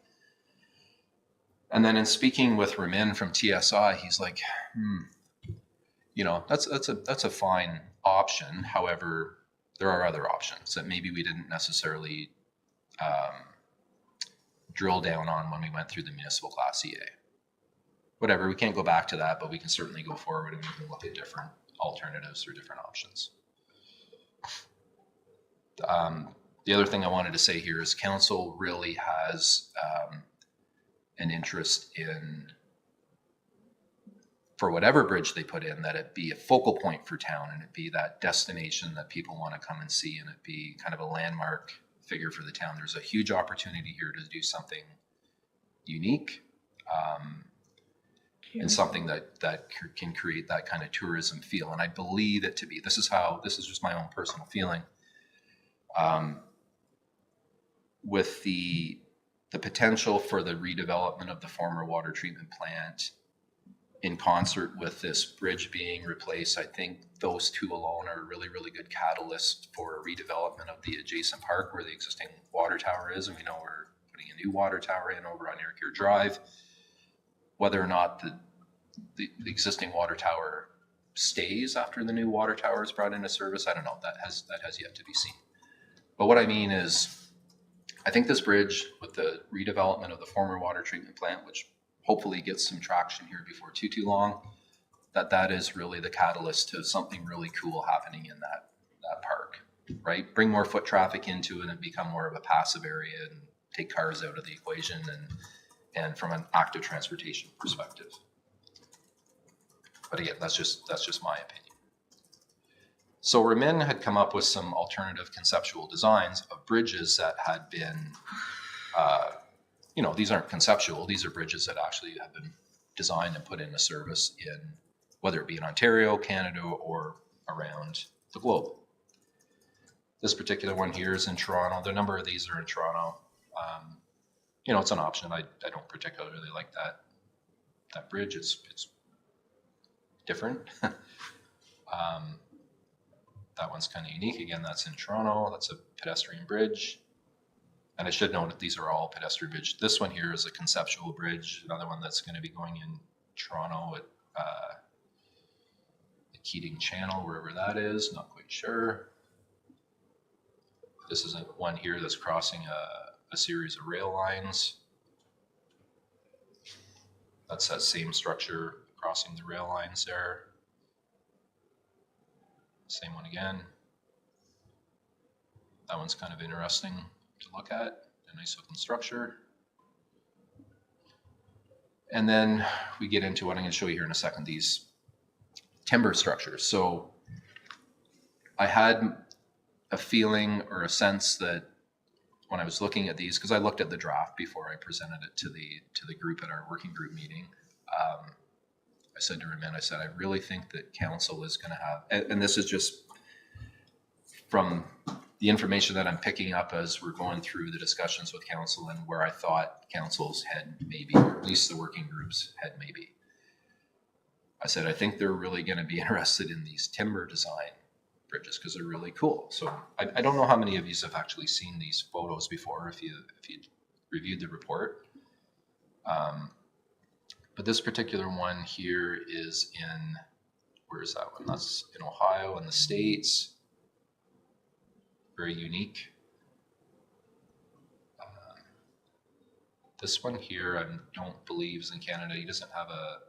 And then in speaking with Ramin from TSI, he's like, that's a fine option. However, there are other options that maybe we didn't necessarily drill down on when we went through the municipal class EA. Whatever, we can't go back to that, but we can certainly go forward and we can look at different alternatives or different options. The other thing I wanted to say here is council really has an interest in, for whatever bridge they put in, that it be a focal point for town, and it be that destination that people want to come and see, and it be kind of a landmark figure for the town. There's a huge opportunity here to do something unique, and something that can create that kind of tourism feel. And I believe it to be, this is just my own personal feeling, with the potential for the redevelopment of the former water treatment plant in concert with this bridge being replaced. I think those two alone are a really, really good catalyst for redevelopment of the adjacent park where the existing water tower is. And we know we're putting a new water tower in over on Aircure Drive. Whether or not the existing water tower stays after the new water tower is brought into service, I don't know. That has yet to be seen. But what I mean is, I think this bridge with the redevelopment of the former water treatment plant, which hopefully gets some traction here before too long, that is really the catalyst to something really cool happening in that park, right? Bring more foot traffic into it and become more of a passive area and take cars out of the equation and from an active transportation perspective. But again, that's just my opinion. So Ramin had come up with some alternative conceptual designs of bridges that had been, these aren't conceptual, these are bridges that actually have been designed and put into service in, whether it be in Ontario, Canada, or around the globe. This particular one here is in Toronto. The number of these are in Toronto. It's an option. I don't particularly like that bridge. It's different. That one's kind of unique. Again, that's in Toronto. That's a pedestrian bridge. And I should note that these are all pedestrian bridge. This one here is a conceptual bridge. Another one that's going to be going in Toronto at Keating Channel, wherever that is. Not quite sure. This is one here that's crossing a series of rail lines. That's that same structure crossing the rail lines there. Same one again. That one's kind of interesting to look at. A nice looking structure. And then we get into what I'm going to show you here in a second, these timber structures. So I had a feeling or a sense that when I was looking at these, because I looked at the draft before I presented it to the group at our working group meeting, I said to Ramin, I really think that council is going to have, and this is just from the information that I'm picking up as we're going through the discussions with council and where I thought council's head maybe, or at least the working group's head maybe. I said, I think they're really going to be interested in these timber design bridges because they're really cool. So I don't know how many of you have actually seen these photos before, if you reviewed the report. But this particular one here is in, where is that one? That's in Ohio in the States. Very unique. This one here, I don't believe is in Canada. He doesn't have a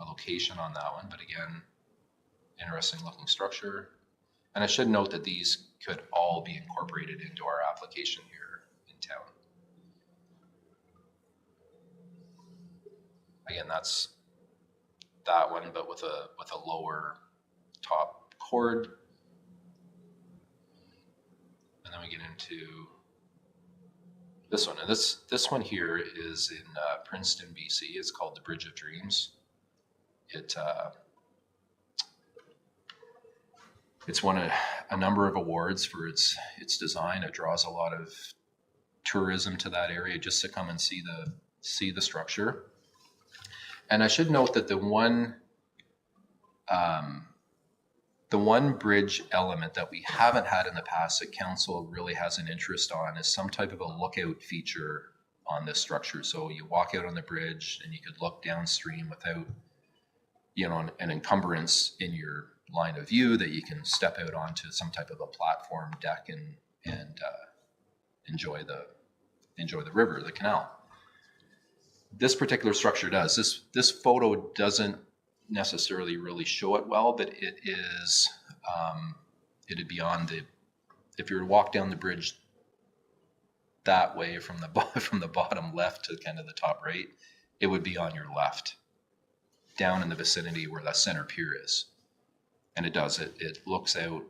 location on that one, but again, interesting looking structure. And I should note that these could all be incorporated into our application here in town. Again, that's that one, but with a lower top chord. And then we get into this one. And this one here is in Princeton, BC. It's called the Bridge of Dreams. It's won a number of awards for its design. It draws a lot of tourism to that area just to come and see the structure. And I should note that the one bridge element that we haven't had in the past that council really has an interest on is some type of a lookout feature on this structure. So you walk out on the bridge and you could look downstream without, an encumbrance in your line of view, that you can step out onto some type of a platform deck and enjoy the river, the canal. This particular structure does. This photo doesn't necessarily really show it well, but it is it'd be on if you were to walk down the bridge that way from the bottom left to kind of the top right, it would be on your left, down in the vicinity where that center pier is. And it does, it looks out,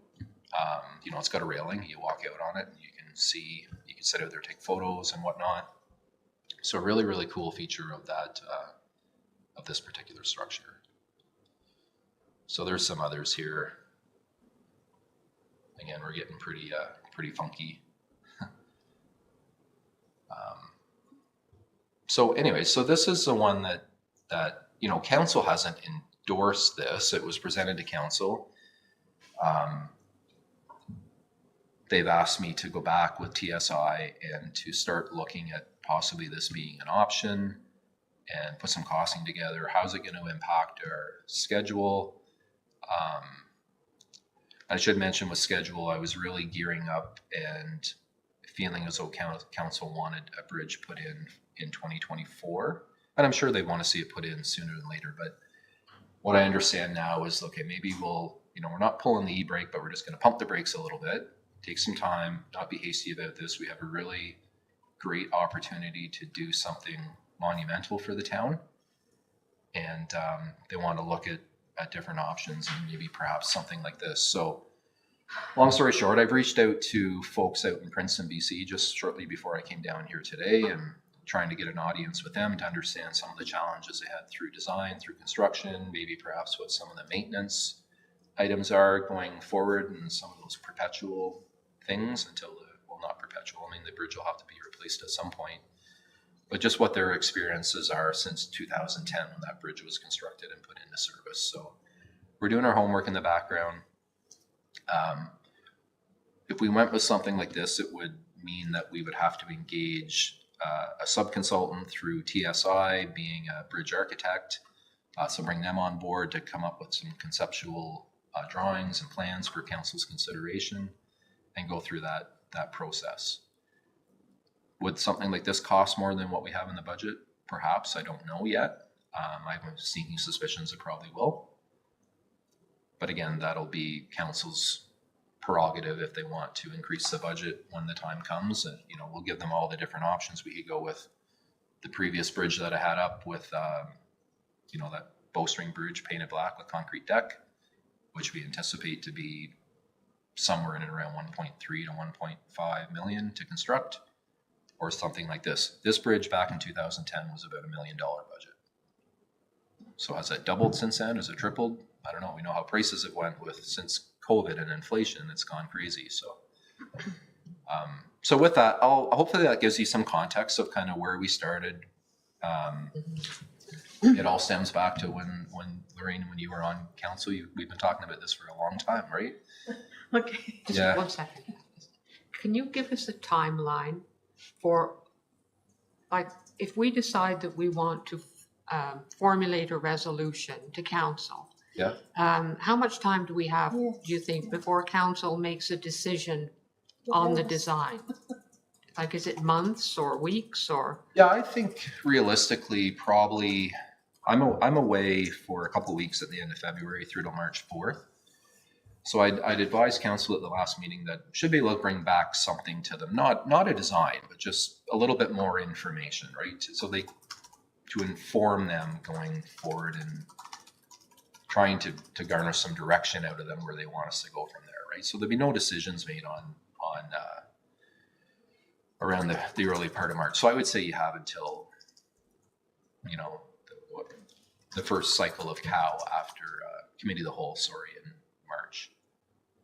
it's got a railing, you walk out on it and you can sit out there, take photos and whatnot. So a really, really cool feature of that, of this particular structure. So there's some others here. Again, we're getting pretty funky. So anyway, so this is the one that council hasn't endorsed this. It was presented to council. They've asked me to go back with TSI and to start looking at possibly this being an option and put some costing together. How's it going to impact our schedule? I should mention with schedule, I was really gearing up and feeling as though council wanted a bridge put in 2024. And I'm sure they want to see it put in sooner than later. But what I understand now is, okay, maybe we'll, we're not pulling the e-brake, but we're just going to pump the brakes a little bit, take some time, not be hasty about this. We have a really great opportunity to do something monumental for the town. And they want to look at different options and maybe perhaps something like this. So long story short, I've reached out to folks out in Princeton, BC, just shortly before I came down here today, and trying to get an audience with them to understand some of the challenges they had through design, through construction, maybe perhaps what some of the maintenance items are going forward, and some of those perpetual things until not perpetual. I mean, the bridge will have to be replaced at some point, but just what their experiences are since 2010 when that bridge was constructed and put into service. So we're doing our homework in the background. If we went with something like this, it would mean that we would have to engage a sub-consultant through TSI, being a bridge architect. So bring them on board to come up with some conceptual drawings and plans for council's consideration and go through that process. Would something like this cost more than what we have in the budget? Perhaps, I don't know yet. I have sneaking suspicions it probably will. But again, that'll be council's prerogative if they want to increase the budget when the time comes. And, we'll give them all the different options. We could go with the previous bridge that I had up with, that bowstring bridge painted black with concrete deck, which we anticipate to be somewhere in and around 1.3 to 1.5 million to construct, or something like this. This bridge back in 2010 was about $1 million budget. So has it doubled since then? Has it tripled? I don't know. We know how prices have went since COVID and inflation. It's gone crazy. So with that, hopefully that gives you some context of kind of where we started. It all stems back to when Lorraine, when you were on council, we've been talking about this for a long time, right? Okay. Just Yeah. 1 second. Can you give us a timeline for, like, if we decide that we want to formulate a resolution to council? Yeah. How much time do we have, do you think, before council makes a decision on the design? Like, is it months or weeks or? Yeah, I think realistically, probably, I'm away for a couple of weeks at the end of February through to March 4th. So I'd advise council at the last meeting that should be able to bring back something to them, not a design, but just a little bit more information, right? So to inform them going forward and trying to garner some direction out of them where they want us to go from there, right? So there'll be no decisions made on around the early part of March. So I would say you have until, the first cycle of COW after committee of the whole, in March.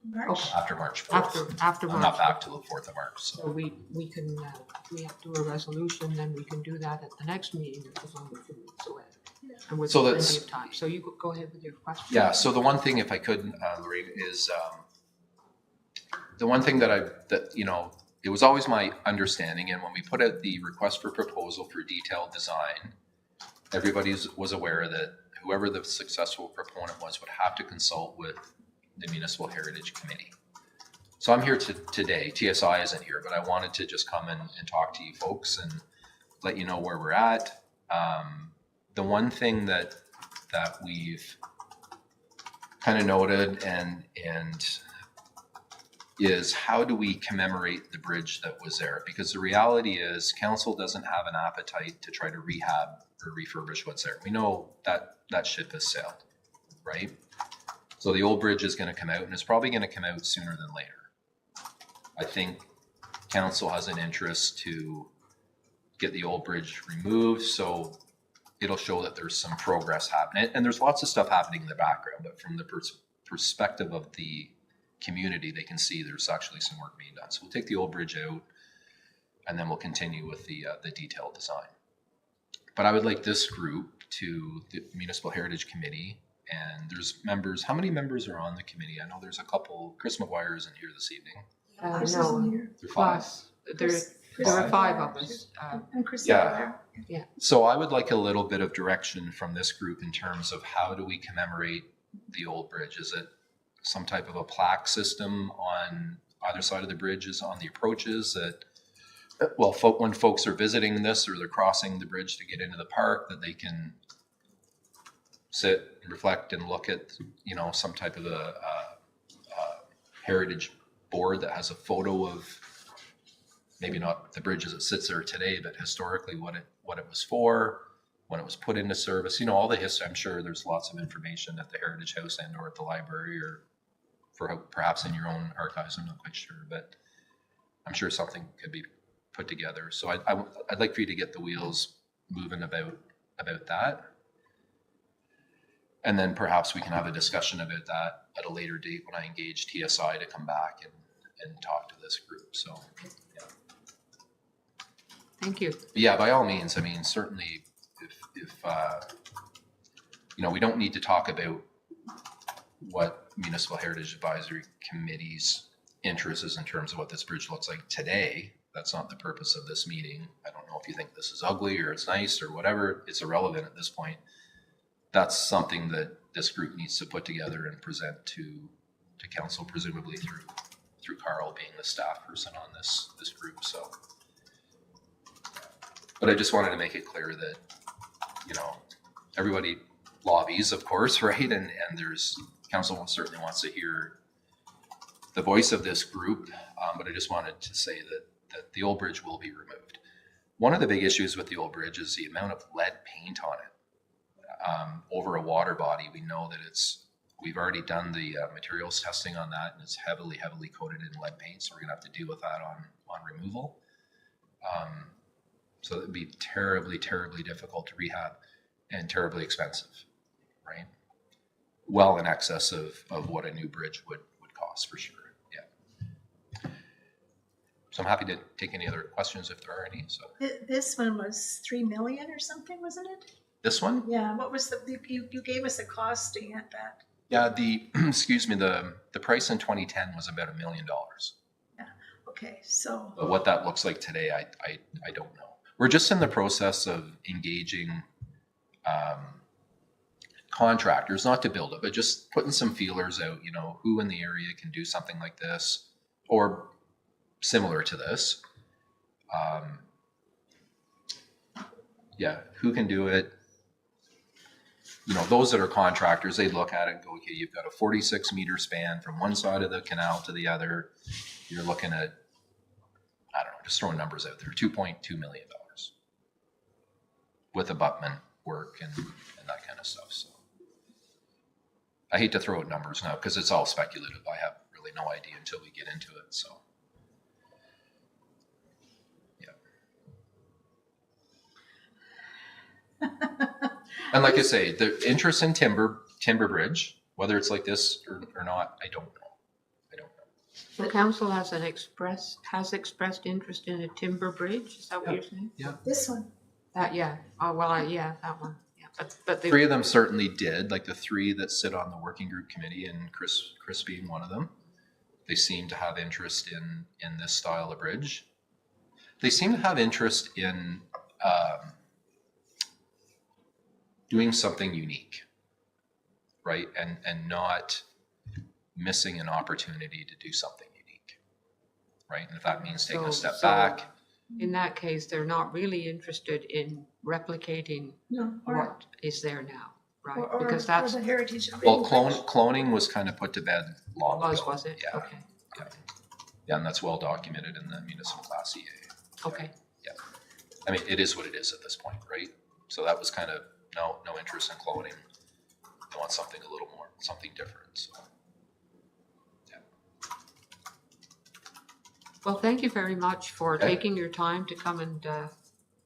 March. After March 4th. After I'm March. not back till the 4th of March. So So we can, we have to do a resolution, then we can do that at the next meeting, if it's only 2 weeks away. And with So plenty that's- of time. So you could go ahead with your question. yeah, so the one thing, if I could, Lorraine, is the one thing it was always my understanding, and when we put out the request for proposal for detailed design, everybody was aware that whoever the successful proponent was would have to consult with the Municipal Heritage Committee. So I'm here today. TSI isn't here, but I wanted to just come and talk to you folks and let you know where we're at. The one thing that we've kind of noted and is how do we commemorate the bridge that was there? Because the reality is council doesn't have an appetite to try to rehab or refurbish what's there. We know that ship has sailed, right? So the old bridge is going to come out, and it's probably going to come out sooner than later. I think council has an interest to get the old bridge removed, so it'll show that there's some progress happening. And there's lots of stuff happening in the background, but from the perspective of the community, they can see there's actually some work being done. So we'll take the old bridge out, and then we'll continue with the detailed design. But I would like this group to the Municipal Heritage Committee, and there's members. How many members are on the committee? I know there's a couple. Chris McGuire isn't here this evening. Chris No, isn't here. There are five. there are 5 of us. And Chris. Yeah. there. So I would like a little bit of direction from this group in terms of how do we commemorate the old bridge? Is it some type of a plaque system on either side of the bridges on the approaches that well, when folks are visiting this or they're crossing the bridge to get into the park, that they can sit, reflect, and look at, you know, some type of a heritage board that has a photo of maybe not the bridge as it sits there today, but historically what it was for, when it was put into service. You know, all the history. I'm sure there's lots of information at the Heritage House and or at the library, or for perhaps in your own archives. I'm not quite sure, but I'm sure something could be put together. So I'd like for you to get the wheels moving about that. And then perhaps we can have a discussion about that at a later date when I engage TSI to come back and talk to this group. So, yeah. Thank you. But yeah, by all means, I mean, certainly if you know, we don't need to talk about what Municipal Heritage Advisory Committee's interest is in terms of what this bridge looks like today. That's not the purpose of this meeting. I don't know if you think this is ugly or it's nice or whatever. It's irrelevant at this point. That's something that this group needs to put together and present to council, presumably through Carl being the staff person on this group. So, but I just wanted to make it clear that, you know, everybody lobbies, of course, right? And there's council certainly wants to hear the voice of this group, but I just wanted to say that the old bridge will be removed. One of the big issues with the old bridge is the amount of lead paint on it. Over a water body, we know that we've already done the materials testing on that, and it's heavily coated in lead paint, so we're gonna have to deal with that on removal. So it'd be terribly difficult to rehab and terribly expensive, right? Well in excess of what a new bridge would cost, for sure. Yeah. So I'm happy to take any other questions if there are any. So This one was 3 million or something, wasn't it? this one, Yeah, what was you gave us a costing at that? yeah, excuse me, the price in 2010 was about $1 million. Okay, so, But what that looks like today, I don't know. We're just in the process of engaging contractors, not to build it, but just putting some feelers out, you know, who in the area can do something like this or similar to this. Yeah, who can do it? You know, those that are contractors, they look at it and go, okay, you've got a 46-meter span from one side of the canal to the other. You're looking at, I don't know, just throwing numbers out there, $2.2 million with abutment work and that kind of stuff. So I hate to throw out numbers now because it's all speculative. I have really no idea until we get into it. So yeah. And like I say, the interest in timber bridge, whether it's like this or not, I don't know. The council has expressed interest in a timber bridge. Is that what you're saying? Yeah. this one, That, yeah. Oh, well, yeah, that one. Yeah, but Three of them certainly did, like the three that sit on the working group committee, and Chris being one of them. They seem to have interest in this style of bridge. They seem to have interest in doing something unique, right? And not missing an opportunity to do something unique, right? And if that means taking a step back. In that case, they're not really interested in replicating no, or, what is there now, right? or, Because that's, or the heritage. Well, cloning was kind of put to bed long ago. was it? Yeah. Okay, Yeah, and that's well documented in the municipal class EA. okay. I mean, it is what it is at this point, right? So that was kind of no interest in cloning. They want something a little more, something different. So, yeah. Well, thank you very much for Okay. taking your time to come and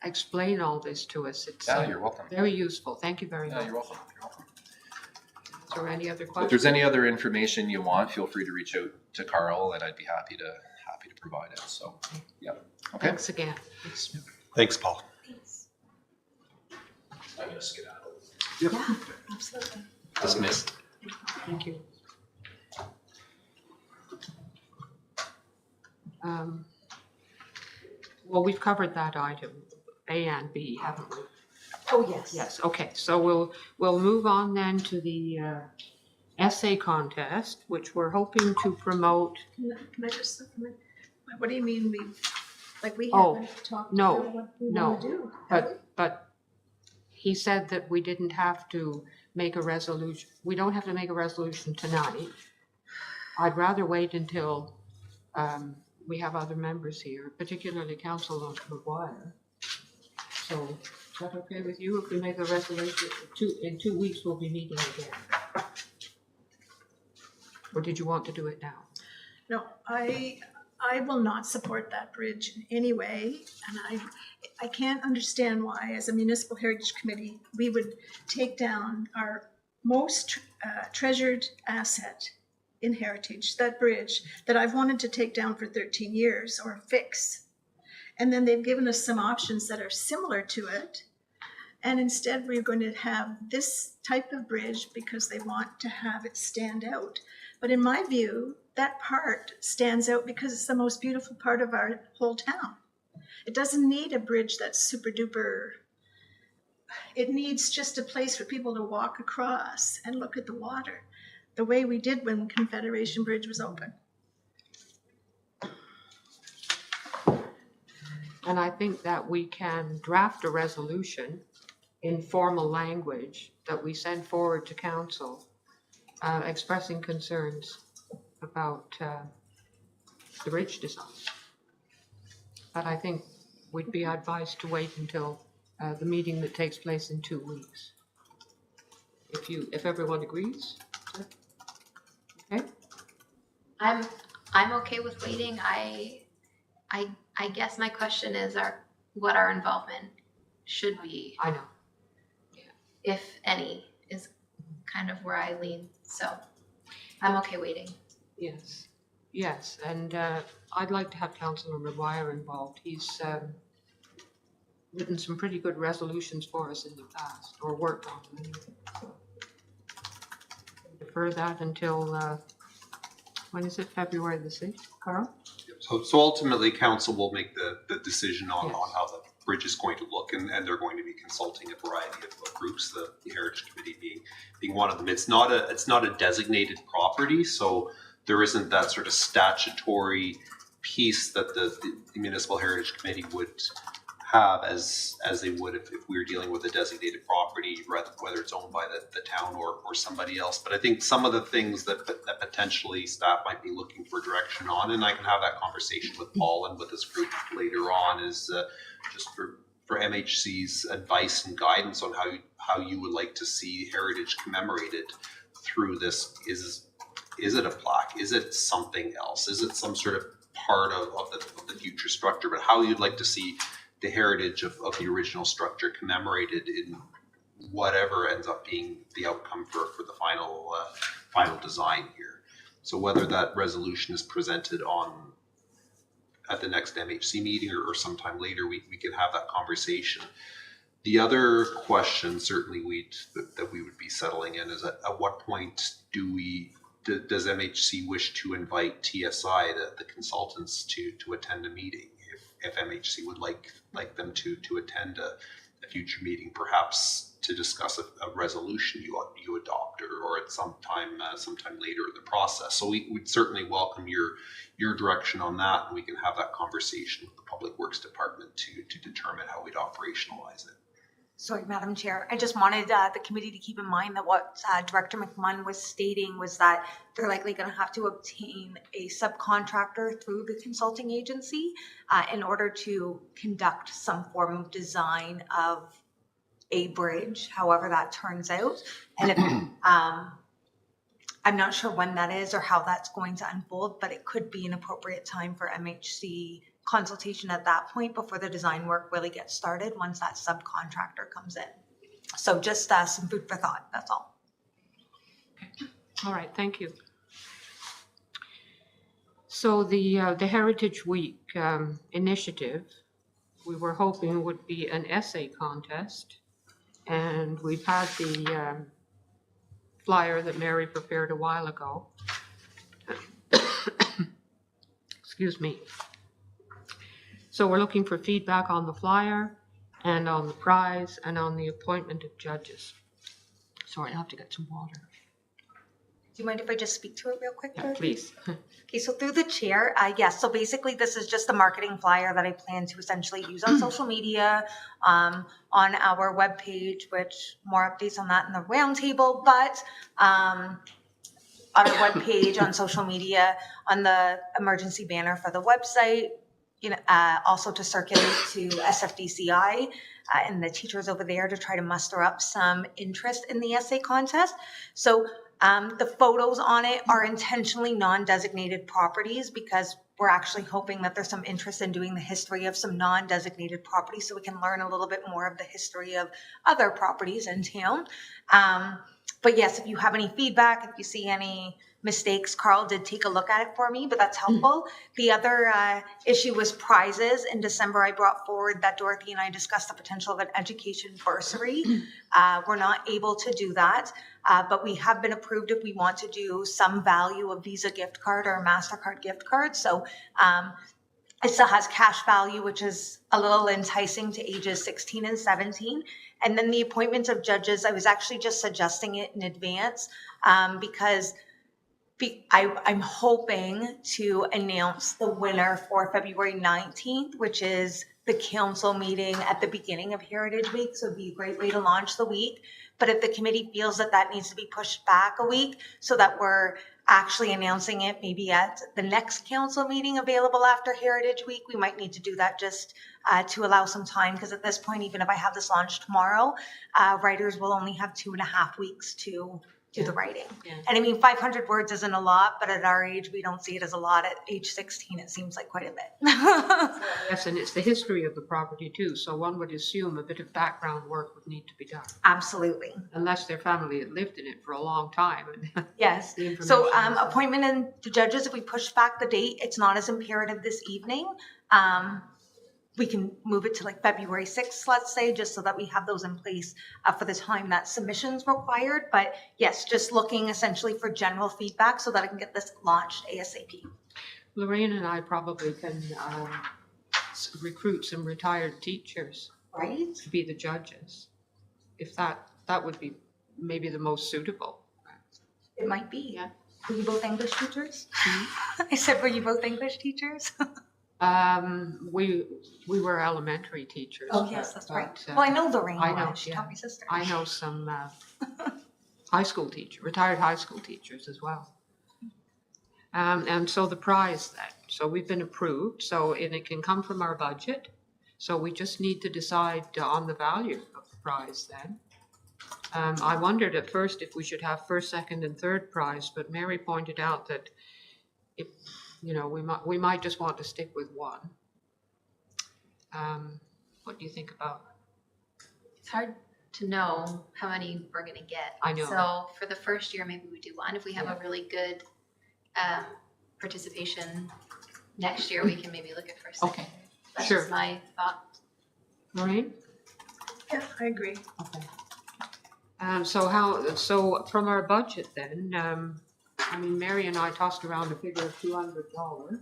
explain all this to us. It's Yeah, you're welcome. very useful. Thank you very Yeah, much. you're welcome. You're welcome. Is there any other If questions? there's any other information you want, feel free to reach out to Carl, and I'd be happy to provide it. So, yeah. Okay. Thanks again. Thanks, Paul. I'm gonna skedaddle. Yeah, absolutely. Dismissed. Thank you. Well, we've covered that item, A and B, haven't we? Oh, yes. Yes, okay, so we'll move on then to the essay contest, which we're hoping to promote. Can I just, what do you mean Like we Oh, haven't talked no, about what we no, want to do. have we? but he said that we didn't have to make a resolution. We don't have to make a resolution tonight. I'd rather wait until we have other members here, particularly Councilor McGuire. So is that okay with you if we make a resolution? In 2 weeks, we'll be meeting again. Or did you want to do it now? No, I will not support that bridge in any way. And I can't understand why, as a municipal heritage committee, we would take down our most treasured asset in heritage, that bridge that I've wanted to take down for 13 years or fix. And then they've given us some options that are similar to it. And instead we're going to have this type of bridge because they want to have it stand out. But in my view, that part stands out because it's the most beautiful part of our whole town. It doesn't need a bridge that's super duper. It needs just a place for people to walk across and look at the water, the way we did when Confederation Bridge was open. And I think that we can draft a resolution in formal language that we send forward to council, expressing concerns about the bridge design. But I think we'd be advised to wait until the meeting that takes place in 2 weeks. If everyone agrees, okay? I'm okay with waiting. I guess my question is what our involvement should be, I know. if any, is kind of where I lean. So I'm okay waiting. Yes, and I'd like to have Councillor McGuire involved. He's written some pretty good resolutions for us in the past, or worked on them anyway. Defer that until, when is it, February the 6th, Carl? So ultimately, council will make the decision on Yes. how the bridge is going to look, and they're going to be consulting a variety of groups, the Heritage Committee being one of them. It's not a designated property, so there isn't that sort of statutory piece that the Municipal Heritage Committee would have as they would if we were dealing with a designated property, whether it's owned by the town or somebody else. But I think some of the things that potentially staff might be looking for direction on, and I can have that conversation with Paul and with this group later on, is just for MHC's advice and guidance on how you would like to see heritage commemorated through this. Is it a plaque? Is it something else? Is it some sort of part of the future structure? But how you'd like to see the heritage of the original structure commemorated in whatever ends up being the outcome for the final design here. So whether that resolution is presented at the next MHC meeting or sometime later, we can have that conversation. The other question certainly that we would be settling in is at what point does MHC wish to invite TSI, the consultants, to attend a meeting? If MHC would like them to attend a future meeting, perhaps to discuss a resolution you adopt, or at sometime later in the process. So we would certainly welcome your direction on that, and we can have that conversation with the Public Works Department to determine how we'd operationalize it. Sorry, Madam Chair. I just wanted the committee to keep in mind that what Director McMunn was stating was that they're likely going to have to obtain a subcontractor through the consulting agency in order to conduct some form of design of a bridge, however that turns out. And if, I'm not sure when that is or how that's going to unfold, but it could be an appropriate time for MHC consultation at that point before the design work really gets started once that subcontractor comes in. So just some food for thought, that's all. Okay. All right, thank you. So the Heritage Week initiative, we were hoping would be an essay contest, and we've had the flyer that Mary prepared a while ago. Excuse me. So we're looking for feedback on the flyer and on the prize and on the appointment of judges. Sorry, I have to get some water. Do you mind if I just speak to it real quick? Yeah, Dorothy? please. Okay, so through the chair, yes, so basically this is just a marketing flyer that I plan to essentially use on social media, on our webpage, which more updates on that in the roundtable, but on our webpage, on social media, on the emergency banner for the website, also to circulate to SFDCI and the teachers over there to try to muster up some interest in the essay contest. So the photos on it are intentionally non-designated properties because we're actually hoping that there's some interest in doing the history of some non-designated properties so we can learn a little bit more of the history of other properties in town. But yes, if you have any feedback, if you see any mistakes, Carl did take a look at it for me, but that's helpful. The other issue was prizes. In December, I brought forward that Dorothy and I discussed the potential of an education bursary. We're not able to do that, but we have been approved if we want to do some value of Visa gift card or a MasterCard gift card. So it still has cash value, which is a little enticing to ages 16 and 17. And then the appointments of judges, I was actually just suggesting it in advance because I'm hoping to announce the winner for February 19th, which is the council meeting at the beginning of Heritage Week. So it'd be a great way to launch the week. But if the committee feels that that needs to be pushed back a week so that we're actually announcing it maybe at the next council meeting available after Heritage Week, we might need to do that just to allow some time. Because at this point, even if I have this launched tomorrow, writers will only have 2.5 weeks to do the writing. Yeah. And I mean, 500 words isn't a lot, but at our age, we don't see it as a lot. At age 16, it seems like quite a bit. Yes, and it's the history of the property too, so one would assume a bit of background work would need to be done, Absolutely. unless their family had lived in it for a long time. Yes. The So information is- appointment and the judges, if we push back the date, it's not as imperative this evening. We can move it to like February 6th, let's say, just so that we have those in place for the time that submission's required. But yes, just looking essentially for general feedback so that I can get this launched ASAP. Lorraine and I probably can recruit some retired teachers Right? to be the judges, if that would be maybe the most suitable. It might be. Yeah. Were you both English teachers? I said, were you both English teachers? We were elementary teachers. Oh, yes, that's but, right. Well, I know Lorraine I know, was. She yeah. taught my sister. I know some high school teachers, retired high school teachers as well. And so the prize then, so we've been approved, so, and it can come from our budget. So we just need to decide on the value of the prize then. I wondered at first if we should have first, second, and third prize, but Mary pointed out that if, we might just want to stick with one. What do you think about? It's hard to know how many we're gonna get. I know. So for the first year, maybe we do one. If we have Yeah. a really good participation next year, we can maybe look at first. Okay, That's sure. just my thought. Lorraine? Yeah, I agree. Okay. So from our budget then, Mary and I tossed around a figure of $200.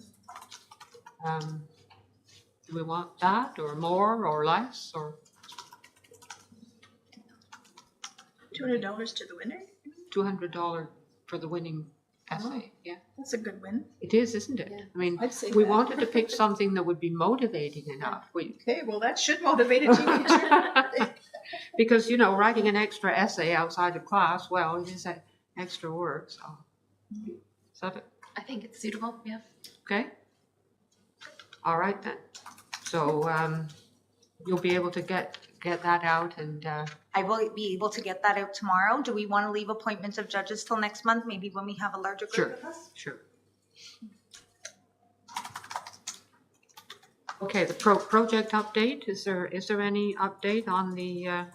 Do we want that or more or less or $200 to the winner? $200 for the winning essay? Yeah, That's a good win. it is, isn't it? Yeah. I mean, I'd say we that. wanted to pick something that would be motivating enough. Okay, well, that should motivate a teenager. Because, writing an extra essay outside of class, well, it is extra work, so. Is that it? I think it's suitable, yeah. Okay. All right then. So you'll be able to get that out and I will be able to get that out tomorrow. Do we want to leave appointments of judges till next month, maybe when we have a larger Sure. group with us? sure. Okay, the project update. Is there any update on the?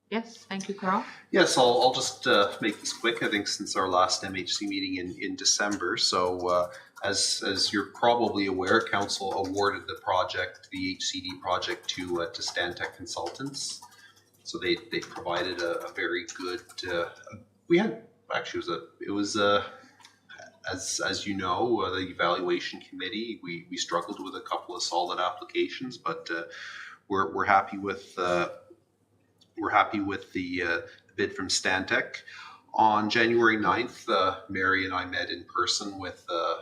Yes, thank you, Carl. Yes, I'll just make this quick. I think since our last MHC meeting in December. So as you're probably aware, Council awarded the project, the HCD project, to Stantec Consultants. So they provided a very good. We had actually it was as you know, the evaluation committee. We struggled with a couple of solid applications, but we're happy with. We're happy with the bid from Stantec. On January 9th, Mary and I met in person with the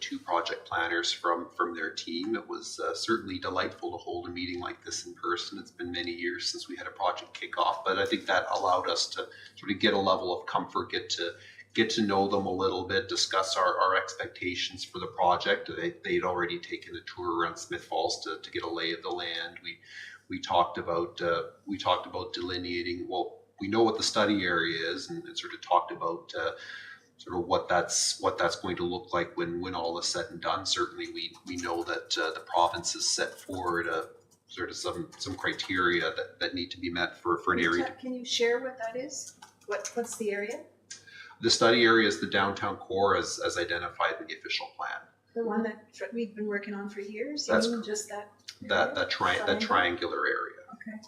two project planners from their team. It was certainly delightful to hold a meeting like this in person. It's been many years since we had a project kickoff, but I think that allowed us to sort of get a level of comfort, get to know them a little bit, discuss our expectations for the project. They'd already taken a tour around Smith Falls to get a lay of the land. We talked about delineating. Well, we know what the study area is, and sort of talked about sort of what that's going to look like when all is said and done. Certainly, we know that the province has set forward sort of some criteria that need to be met for an area. Can you share what that is? What's the area? The study area is the downtown core as identified in the official plan. The one that we've been working on for years? That's You mean just that? that triangular area. Okay.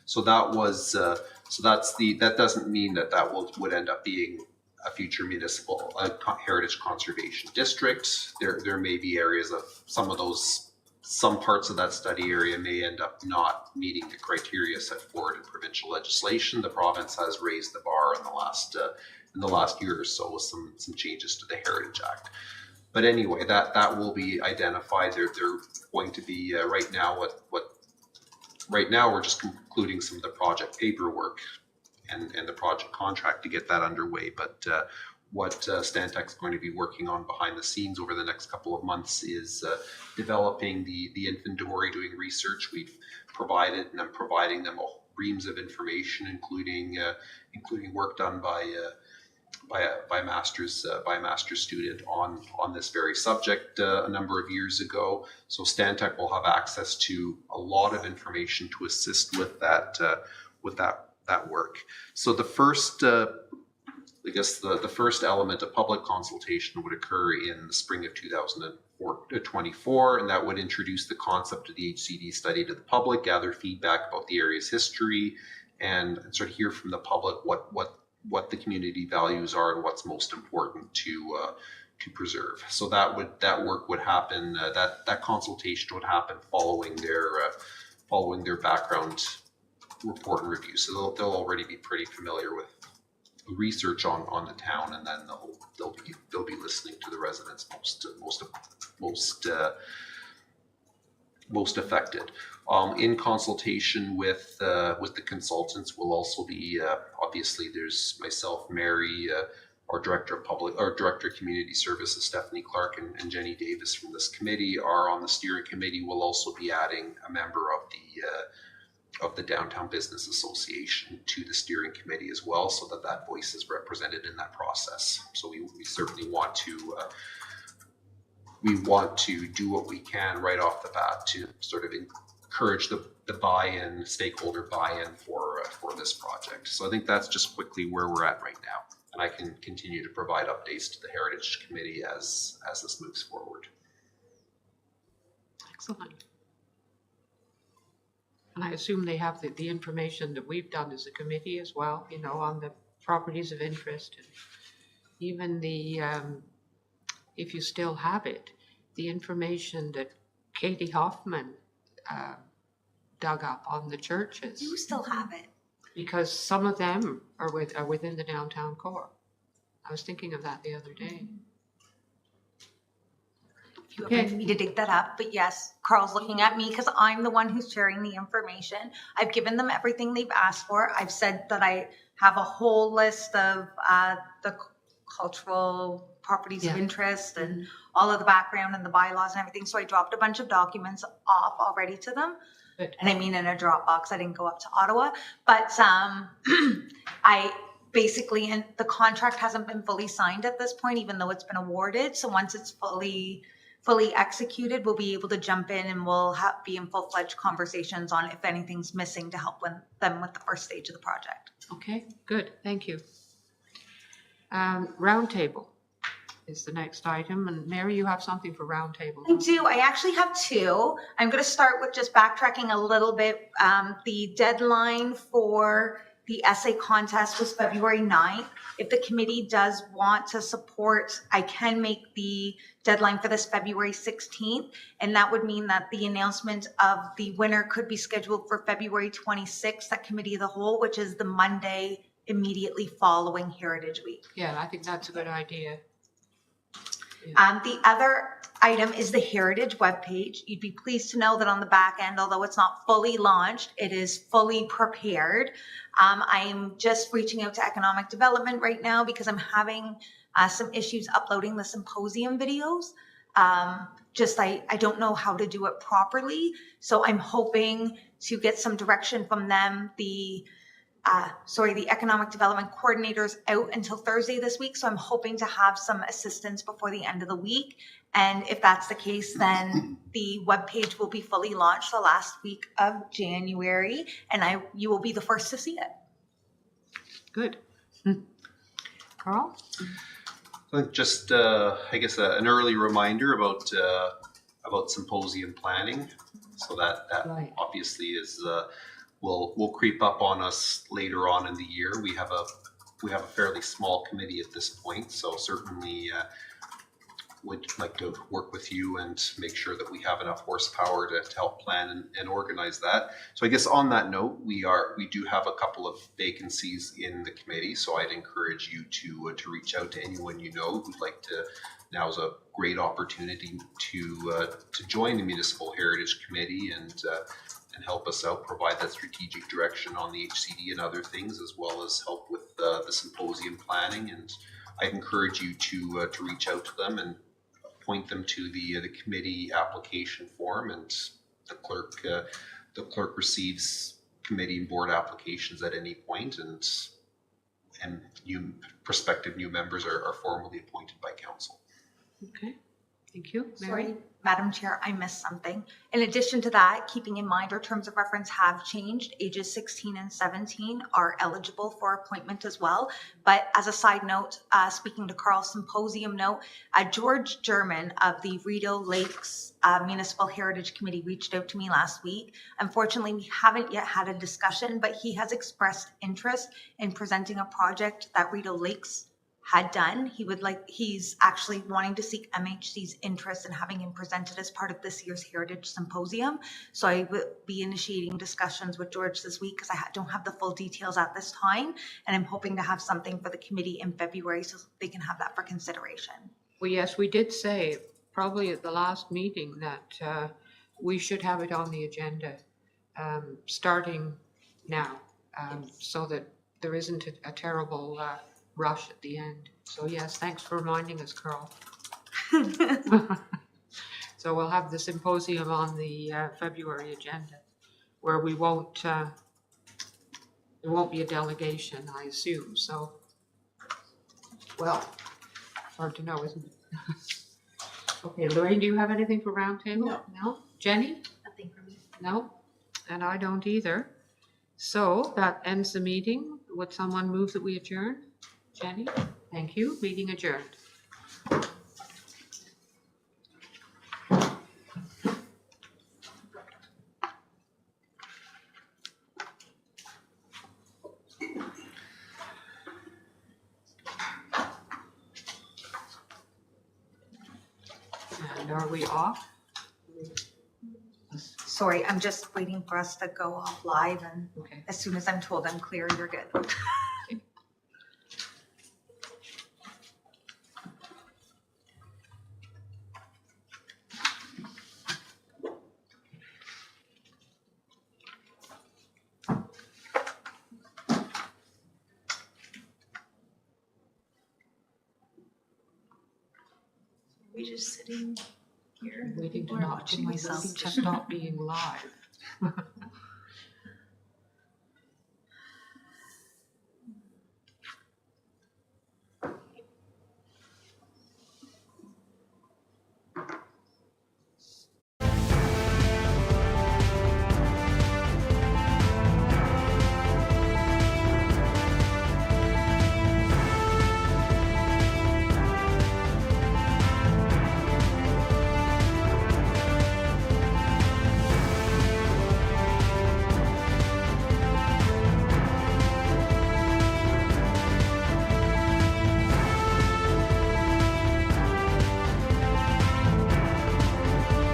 So that was that doesn't mean that would end up being a future municipal heritage conservation district. There may be areas of some parts of that study area may end up not meeting the criteria set forward in provincial legislation. The province has raised the bar in the last year or so with some changes to the Heritage Act. But anyway, that will be identified. They're going to be right now we're just concluding some of the project paperwork and the project contract to get that underway. But what Stantec's going to be working on behind the scenes over the next couple of months is developing the inventory, doing research. We've provided, and I'm providing them reams of information, including work done by a master's student on this very subject a number of years ago. So Stantec will have access to a lot of information to assist with that work. So the first the first element of public consultation would occur in the spring of 2024, and that would introduce the concept of the HCD study to the public, gather feedback about the area's history, and sort of hear from the public what the community values are and what's most important to preserve. So that work would happen. That consultation would happen following their background report and review. So they'll already be pretty familiar with research on the town, and then they'll be listening to the residents most affected. In consultation with the consultants will also be obviously there's myself, Mary, our director of community services, Stephanie Clark, and Jenny Davis from this committee are on the steering committee. We'll also be adding a member of the Downtown Business Association to the steering committee as well, so that voice is represented in that process. So we certainly want to do what we can right off the bat to sort of encourage the buy-in, stakeholder buy-in for this project. So I think that's just quickly where we're at right now, and I can continue to provide updates to the Heritage Committee as this moves forward. Excellent. And I assume they have the information that we've done as a committee as well, on the properties of interest, and even the, if you still have it, the information that Katie Hoffman dug up on the churches. You still have it. Because some of them are within the downtown core. I was thinking of that the other day. You have me to dig that up, but yes, Carl's looking at me because I'm the one who's sharing the information. I've given them everything they've asked for. I've said that I have a whole list of the cultural properties of interest and all of the background and the bylaws and everything. So I dropped a bunch of documents off already to them. Good. And I mean in a Dropbox. I didn't go up to Ottawa, but I basically, and the contract hasn't been fully signed at this point, even though it's been awarded. So once it's fully executed, we'll be able to jump in and we'll be in full-fledged conversations on if anything's missing to help them with the first stage of the project. Okay, good, thank you. Roundtable is the next item, and Mary, you have something for roundtable. I do. I actually have two. I'm going to start with just backtracking a little bit. The deadline for the essay contest was February 9th. If the committee does want to support, I can make the deadline for this February 16th, and that would mean that the announcement of the winner could be scheduled for February 26th at Committee of the Whole, which is the Monday immediately following Heritage Week. Yeah, I think that's a good idea. The other item is the Heritage webpage. You'd be pleased to know that on the back end, although it's not fully launched, it is fully prepared. I'm just reaching out to Economic Development right now because I'm having some issues uploading the symposium videos. I don't know how to do it properly. So I'm hoping to get some direction from them. The Economic Development Coordinator's out until Thursday this week, so I'm hoping to have some assistance before the end of the week. And if that's the case, then the webpage will be fully launched the last week of January, and you will be the first to see it. Good. Carl? I think just, I guess, an early reminder about symposium planning. So that Right. obviously is will creep up on us later on in the year. We have a fairly small committee at this point, so certainly would like to work with you and make sure that we have enough horsepower to help plan and organize that. So I guess on that note, we do have a couple of vacancies in the committee, so I'd encourage you to reach out to anyone you know who'd like to. Now is a great opportunity to join the Municipal Heritage Committee and help us out, provide that strategic direction on the HCD and other things, as well as help with the symposium planning. And I'd encourage you to reach out to them and point them to the committee application form, and the clerk receives committee and board applications at any point, and prospective new members are formally appointed by council. Okay, thank you. Mary? Sorry, Madam Chair, I missed something. In addition to that, keeping in mind our terms of reference have changed. Ages 16 and 17 are eligible for appointment as well. But as a side note, speaking to Carl's symposium note, George German of the Rideau Lakes Municipal Heritage Committee reached out to me last week. Unfortunately, we haven't yet had a discussion, but he has expressed interest in presenting a project that Rideau Lakes had done. He's actually wanting to seek MHC's interest in having him presented as part of this year's Heritage Symposium. So I will be initiating discussions with George this week because I don't have the full details at this time. And I'm hoping to have something for the committee in February so they can have that for consideration. Well, yes, we did say probably at the last meeting that we should have it on the agenda starting now so that there isn't a terrible rush at the end. So yes, thanks for reminding us, Carl. So we'll have the symposium on the February agenda where we won't, there won't be a delegation, I assume. So, well, hard to know, isn't it? Okay, Lorraine, do you have anything for roundtable? No. No? Jenny? Nothing for me. No? And I don't either. So that ends the meeting. Would someone move that we adjourn? Jenny? Thank you. Meeting adjourned. And are we off? Sorry, I'm just waiting for us to go off live, and Okay. as soon as I'm told I'm clear, you're good. We just sitting here. Waiting to Or not, watching myself. waiting to stop being live.